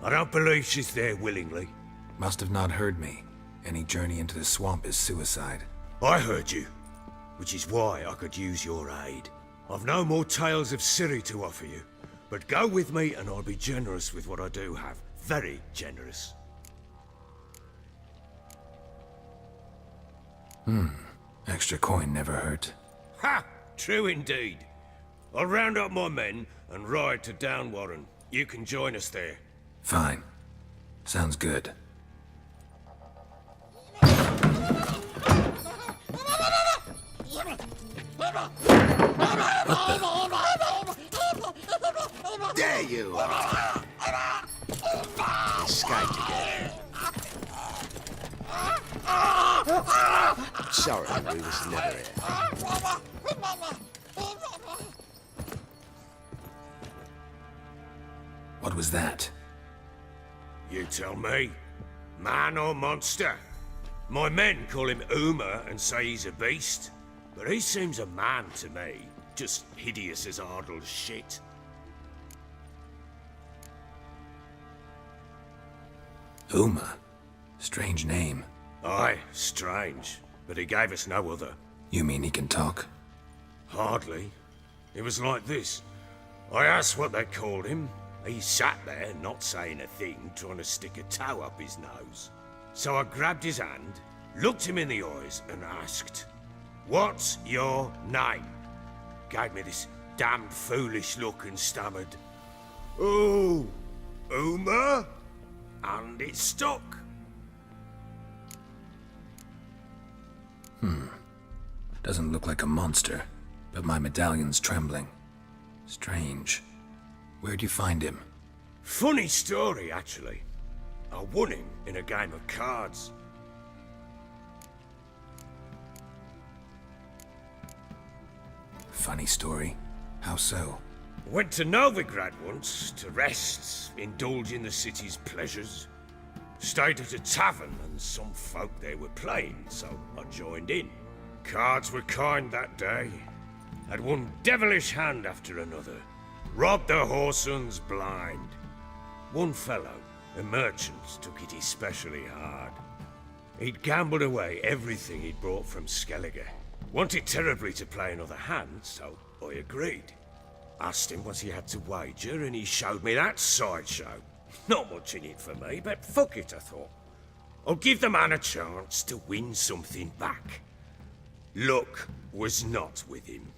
I don't believe she's there willingly. Must have not heard me. Any journey into the swamp is suicide. I heard you, which is why I could use your aid. I've no more tales of Ciri to offer you, but go with me and I'll be generous with what I do have. Very generous. Extra coin never hurt. Ha! True indeed. I'll round up my men and ride to Downwarren. You can join us there. Fine. Sounds good. There you are. Escaped again. Sorry, we was never here. What was that? You tell me. Man or monster? My men call him Uma and say he's a beast. But he seems a man to me. Just hideous as Ardle's shit. Uma? Strange name. Aye, strange. But he gave us no other. You mean he can talk? Hardly. It was like this. I asked what they called him. He sat there, not saying a thing, trying to stick a toe up his nose. So I grabbed his hand, looked him in the eyes, and asked, "What's your name?" Gave me this damned foolish look and stammered, "Oh, Uma?" And it stuck. Doesn't look like a monster, but my medallion's trembling. Strange. Where'd you find him? Funny story, actually. I won him in a game of cards. Funny story. How so? Went to Novigrad once to rest, indulge in the city's pleasures. Stayed at a tavern and some folk there were playing, so I joined in. Cards were kind that day. Had one devilish hand after another. Robbed the whoresons blind. One fellow, a merchant, took it especially hard. He'd gambled away everything he'd brought from Skellige. Wanted terribly to play another hand, so I agreed. Asked him what he had to wager, and he showed me that sideshow. Not much in it for me, but fuck it, I thought. I'll give the man a chance to win something back. Luck was not with him,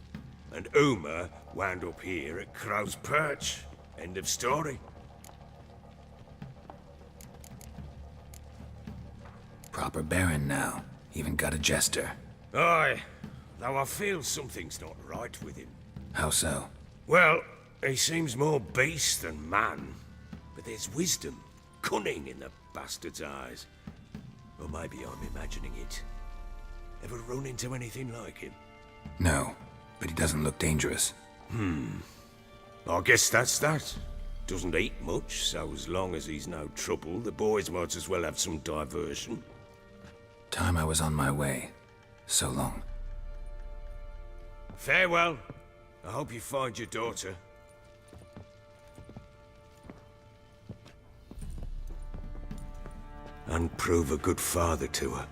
and Uma wound up here at Crow's Perch. End of story. Proper baron now. Even got a jester. Aye, though I feel something's not right with him. How so? Well, he seems more beast than man. But there's wisdom, cunning in the bastard's eyes. Or maybe I'm imagining it. Ever run into anything like him? No, but he doesn't look dangerous. I guess that's that. Doesn't eat much, so as long as he's no trouble, the boys might as well have some diversion. Time I was on my way. So long. Farewell. I hope you find your daughter. And prove a good father to her.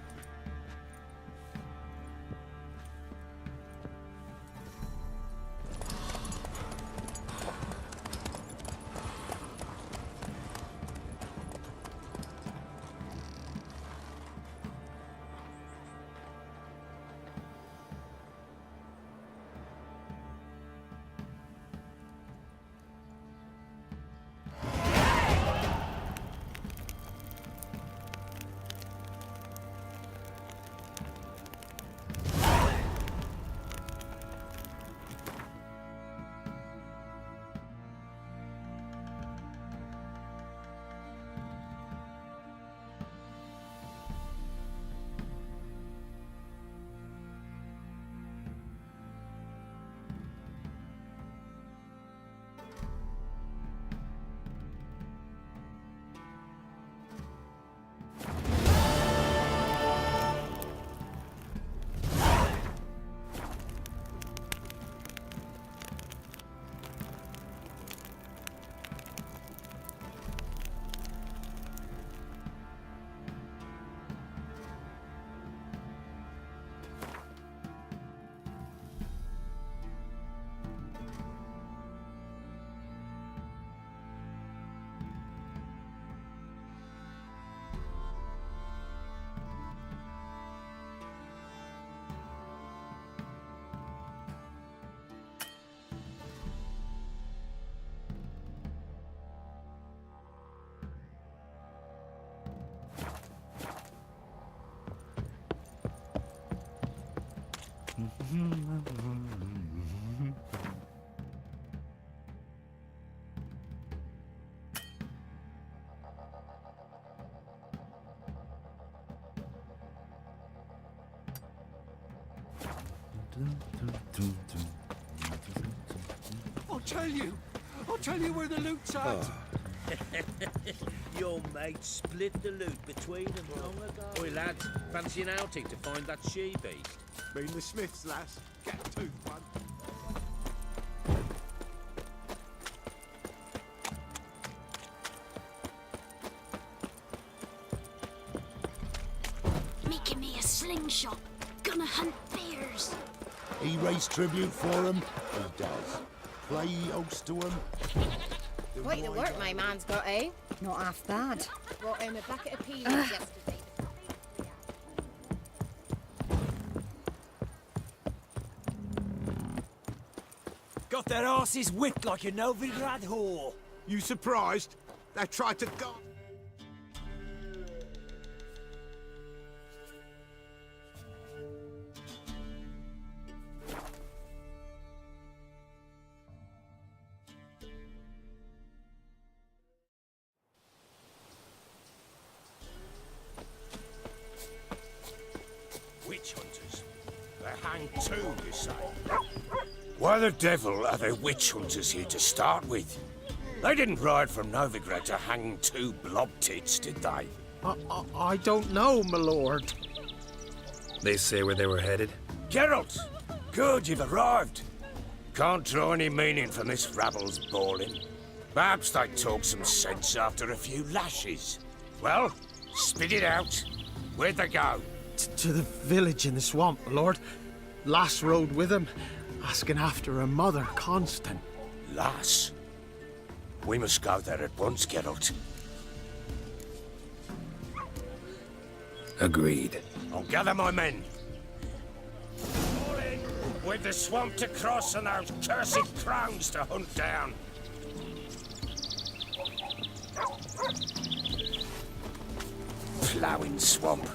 I'll tell you where the loot's at. Your mate split the loot between them long ago. Oi, lads, fancy an outing to find that she-beast? Mean the Smiths, lass. Get a tooth one. Making me a slingshot. Gonna hunt bears. He raised tribute for him. He does. Play host to him. Quite the work my man's got, eh? Not half bad. Brought him a bucket of peas yesterday. Got their asses whipped like a Novigrad whore. You surprised? They tried to go. Witch hunters? They hang too, you say? Why the devil are there witch hunters here to start with? They didn't ride from Novigrad to hang two blob tits, did they? I don't know, my lord. They say where they were headed? Geralt! Good, you've arrived. Can't draw any meaning from this rabble's bawling. Perhaps they talk some sense after a few lashes. Well, spit it out. Where'd they go? To the village in the swamp, my lord. Lass rode with him, asking after her mother, Constant. Lass? We must go there at once, Geralt. Agreed. I'll gather my men. All in, with the swamp to cross and those cursed crowns to hunt down. Ploughing swamp.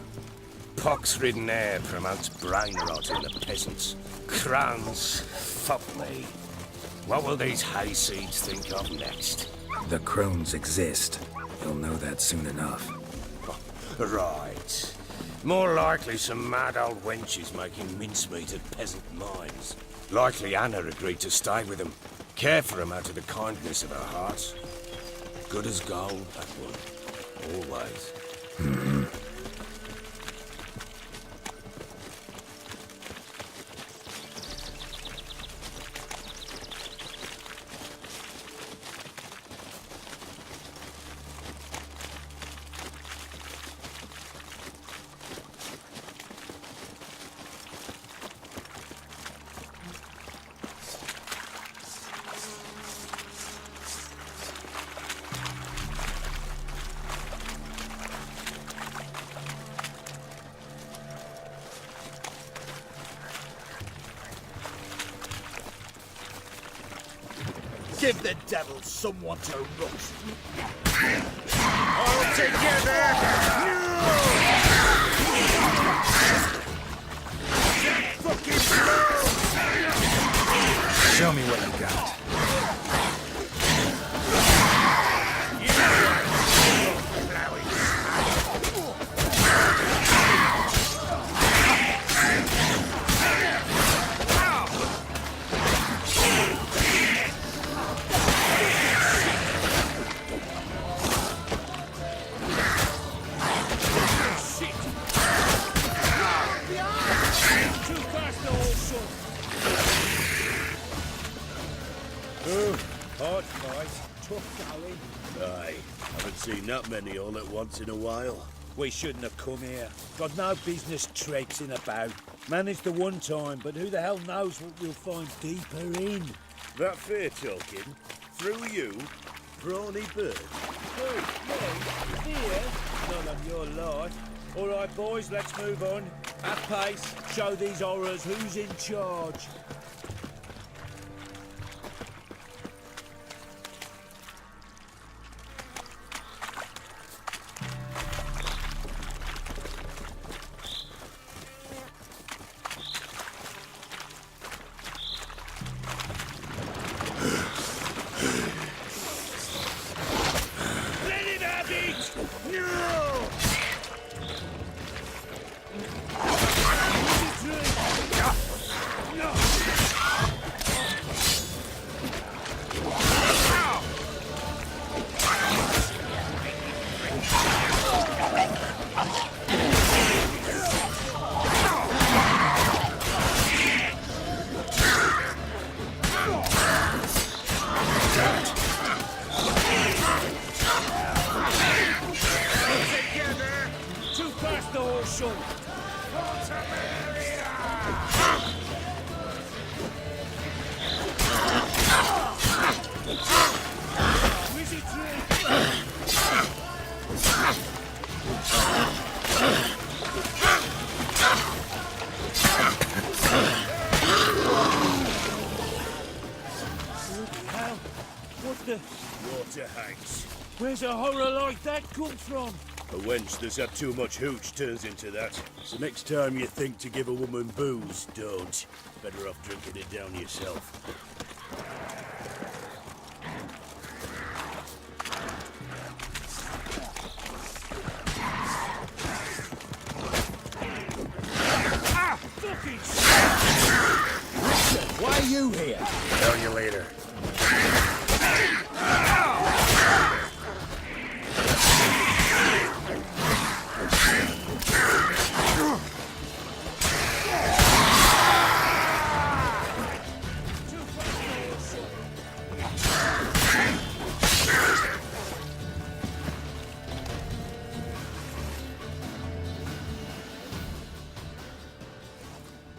Pox-ridden air promotes brain rot in the peasants. Crowns, fuck me. What will these hayseeds think of next? The crones exist. You'll know that soon enough. Right. More likely some mad old wenches making mincemeat at peasant mines. Likely Anna agreed to stay with them. Care for them out of the kindness of her heart. Good as gold, that one. Always. Give the devil someone to roast. All together! Show me what you got. Hard fight, tough going. Aye, haven't seen that many all at once in a while. We shouldn't have come here. Got no business traipsing about. Managed the one time, but who the hell knows what we'll find deeper in. That fair talking? Through you? Brawny bird? Who, me? Fear? Not on your life. All right, boys, let's move on. At pace, show these horrors who's in charge. Water hanks. Where's a horror like that come from? A wench that's had too much hooch turns into that. So next time you think to give a woman booze, don't. Better off drinking it down yourself. Ah! Fucking Richard, why are you here? Tell you later.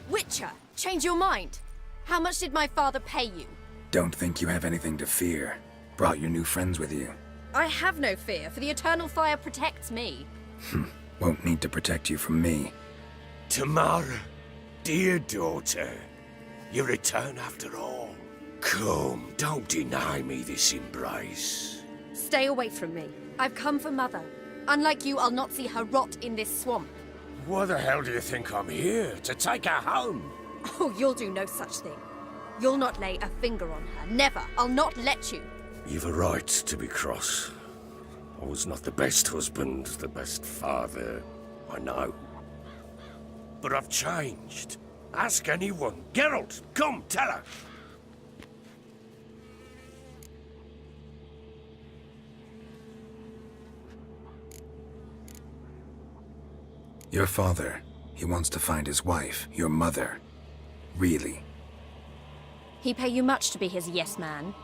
Witcher, change your mind. How much did my father pay you? Don't think you have anything to fear. Brought your new friends with you. I have no fear, for the eternal fire protects me. Won't need to protect you from me. Tamara, dear daughter, you return after all. Come, don't deny me this embrace. Stay away from me. I've come for Mother. Unlike you, I'll not see her rot in this swamp. Why the hell do you think I'm here? To take her home? Oh, you'll do no such thing. You'll not lay a finger on her. Never. I'll not let you. You've a right to be cross. I was not the best husband, the best father, I know. But I've changed. Ask anyone. Geralt, come, tell her. Your father, he wants to find his wife, your mother. Really? He pay you much to be his yes man.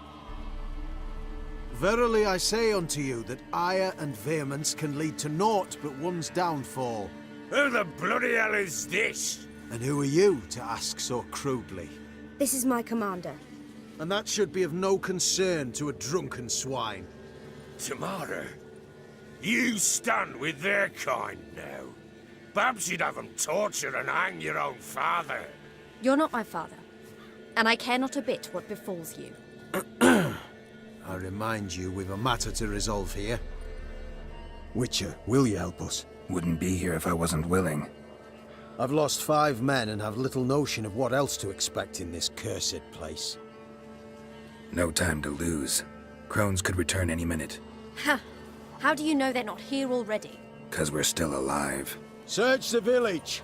Verily I say unto you that ire and vehemence can lead to naught but one's downfall. Who the bloody hell is this? And who are you to ask so crudely? This is my commander. And that should be of no concern to a drunken swine. Tamara, you stand with their kind now. Perhaps you'd have them torture and hang your own father. You're not my father, and I care not a bit what befalls you. I remind you we've a matter to resolve here. Witcher, will you help us? Wouldn't be here if I wasn't willing. I've lost 5 men and have little notion of what else to expect in this cursed place. No time to lose. Crones could return any minute. Ha! How do you know they're not here already? 'Cause we're still alive. Search the village!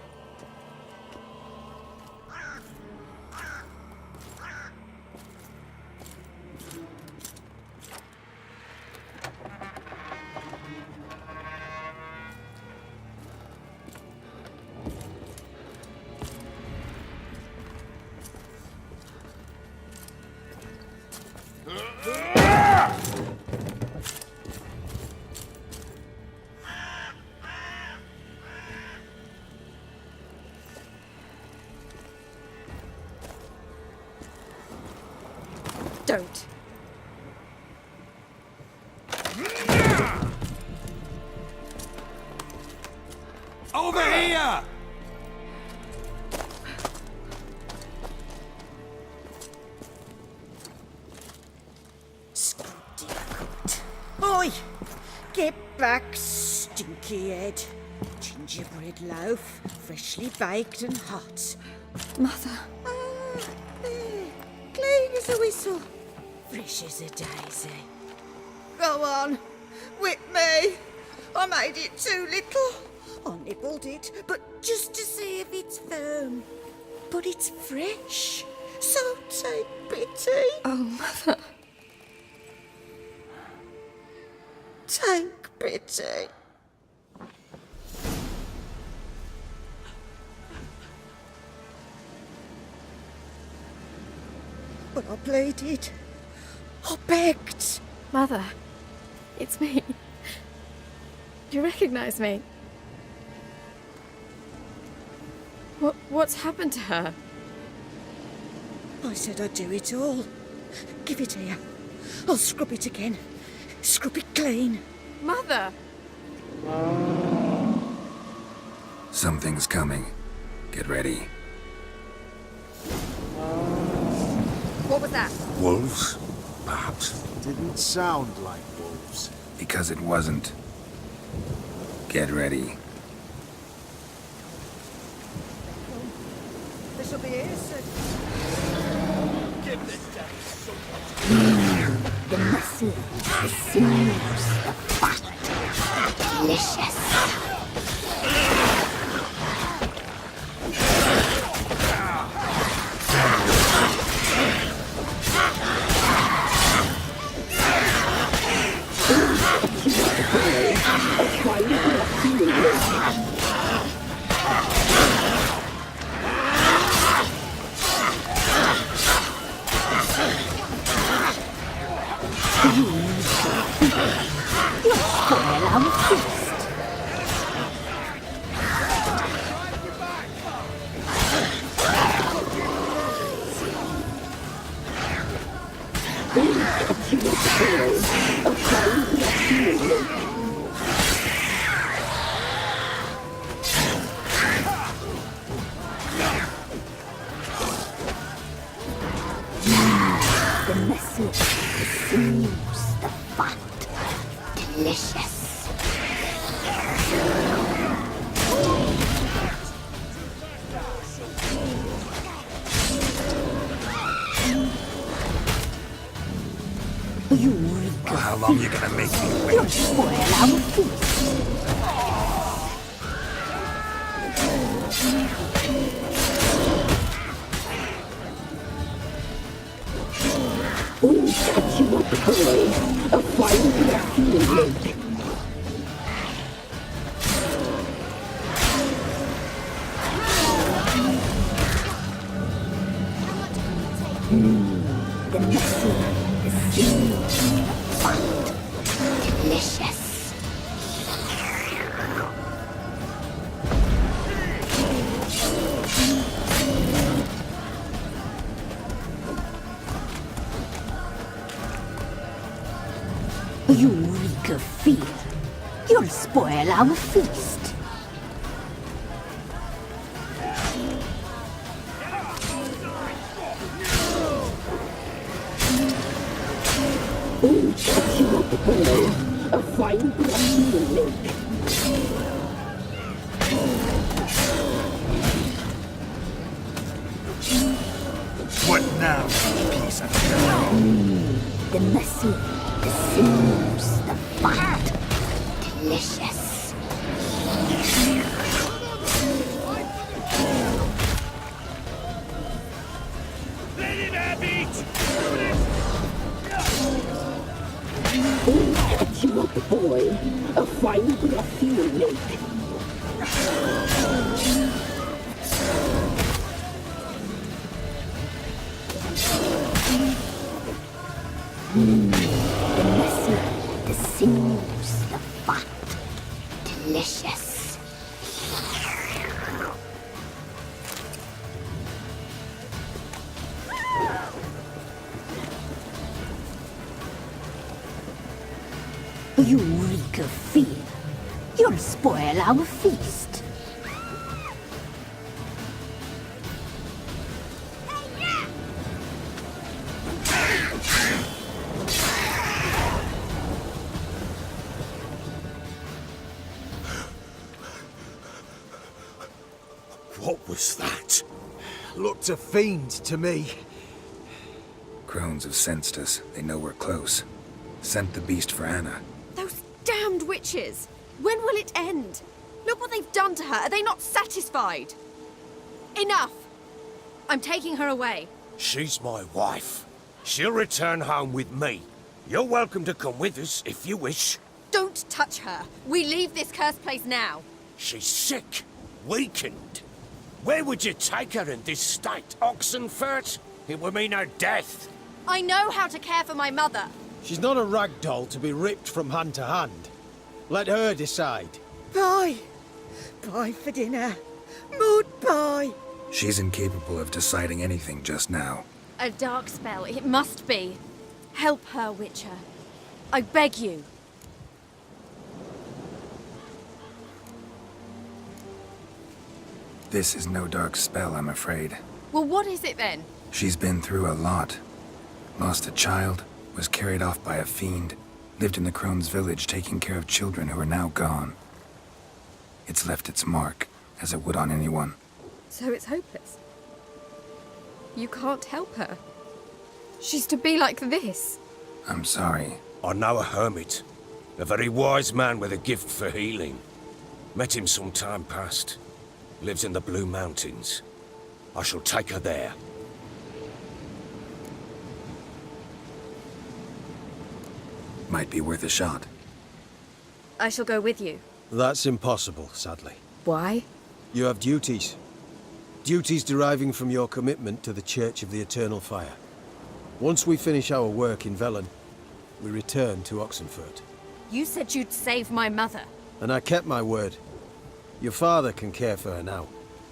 Don't. Over here! Oi! Get back, stinky head. Gingerbread loaf, freshly baked and hot. Mother. Ah, there. Clean as a whistle. Fresh as a daisy. Go on. Whip me. I made it too little. I nibbled it, but just to see if it's firm. But it's fresh. So take pity. Oh, Mother. Take pity. But I pleaded. I begged. Mother, it's me. Do you recognize me? What's happened to her? I said I'd do it all. Give it here. I'll scrub it again. Scrub it clean. Mother! Something's coming. Get ready. What was that? Wolves? Perhaps. Didn't sound like wolves. Because it wasn't. Get ready. This'll be here soon. Give this devil so much. The muscle, the sinews, the fat. Delicious. The muscle, the sinews, the fat. Delicious. Well, how long you gonna make me wait? You'll spoil our feast. We cut you a pearl, a fine grassy lake. The muscle, the sinews, the fat. Delicious. You reek of fear. You'll spoil our feast. Oh, catch you up, boy. A fine breath you will make. What now, you piece of... The muscle, the sinews, the fat. Delicious. Let him have it! Oh, catch you up, boy. A fine breath you will make. The muscle, the sinews, the fat. Delicious. You reek of fear. You'll spoil our feast. What was that? Looked a fiend to me. Crones have sensed us. They know we're close. Sent the beast for Anna. Those damned witches! When will it end? Look what they've done to her. Are they not satisfied? Enough! I'm taking her away. She's my wife. She'll return home with me. You're welcome to come with us if you wish. Don't touch her. We leave this cursed place now. She's sick, weakened. Where would you take her in this state? Oxenfurt? It would mean her death. I know how to care for my mother. She's not a rag doll to be ripped from hand to hand. Let her decide. Bye. Bye for dinner. Mood bye. She's incapable of deciding anything just now. A dark spell, it must be. Help her, Witcher. I beg you. This is no dark spell, I'm afraid. Well, what is it then? She's been through a lot. Lost a child, was carried off by a fiend, lived in the Crone's village taking care of children who are now gone. It's left its mark, as it would on anyone. So it's hopeless. You can't help her. She's to be like this. I'm sorry. I know a hermit. A very wise man with a gift for healing. Met him some time past. Lives in the Blue Mountains. I shall take her there. Might be worth a shot. I shall go with you. That's impossible, sadly. Why? You have duties. Duties deriving from your commitment to the Church of the Eternal Fire. Once we finish our work in Velen, we return to Oxenfurt. You said you'd save my mother. And I kept my word. Your father can care for her now.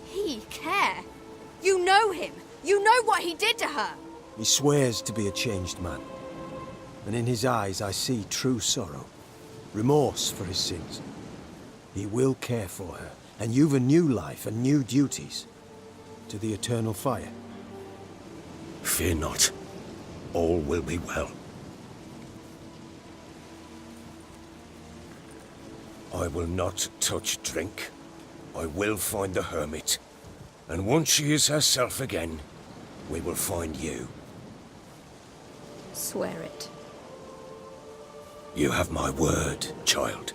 He care? You know him. You know what he did to her. He swears to be a changed man. And in his eyes I see true sorrow. Remorse for his sins. He will care for her. And you've a new life and new duties. To the Eternal Fire. Fear not. All will be well. I will not touch drink. I will find the hermit. And once she is herself again, we will find you. Swear it. You have my word, child.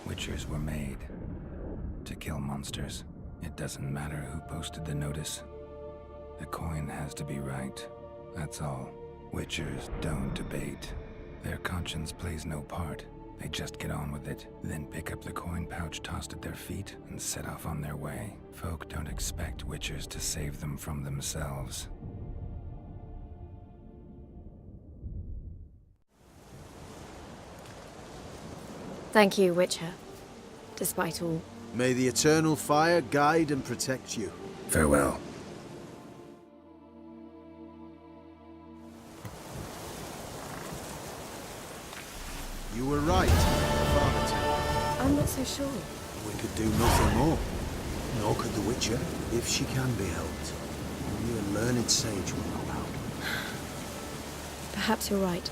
Witchers were made to kill monsters. It doesn't matter who posted the notice. The coin has to be right. That's all. Witchers don't debate. Their conscience plays no part. They just get on with it, then pick up the coin pouch tossed at their feet and set off on their way. Folk don't expect witchers to save them from themselves. Thank you, Witcher. Despite all. May the eternal fire guide and protect you. Farewell. You were right, Father. I'm not so sure. We could do nothing more. Nor could the Witcher, if she can be helped. Only a learned sage will know how. Perhaps you're right.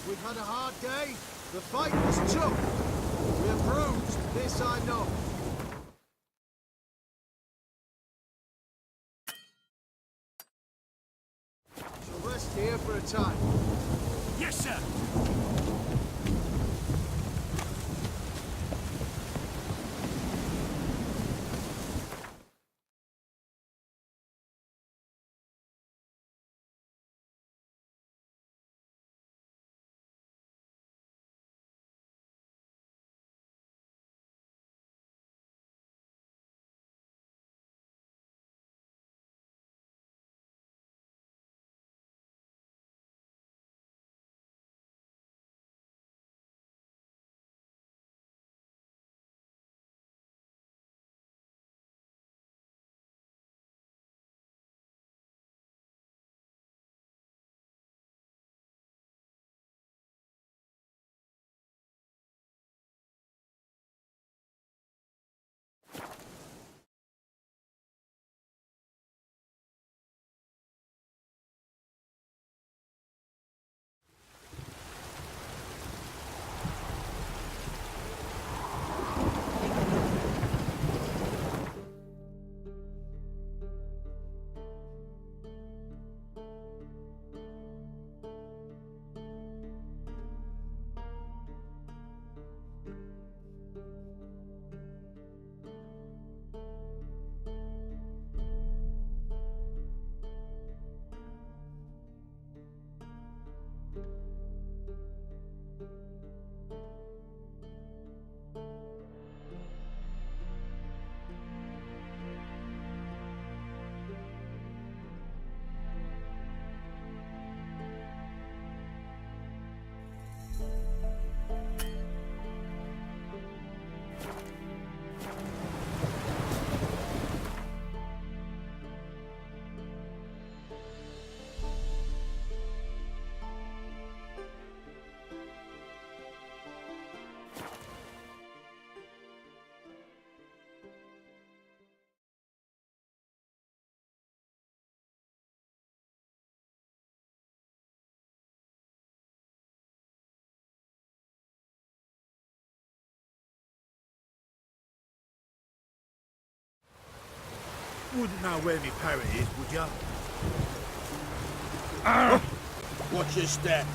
We've had a hard day. The fight was tough. We're bruised, this I know. Shall rest here for a time. Yes, sir. Wouldn't know where me parrot is, would ya? Watch your step.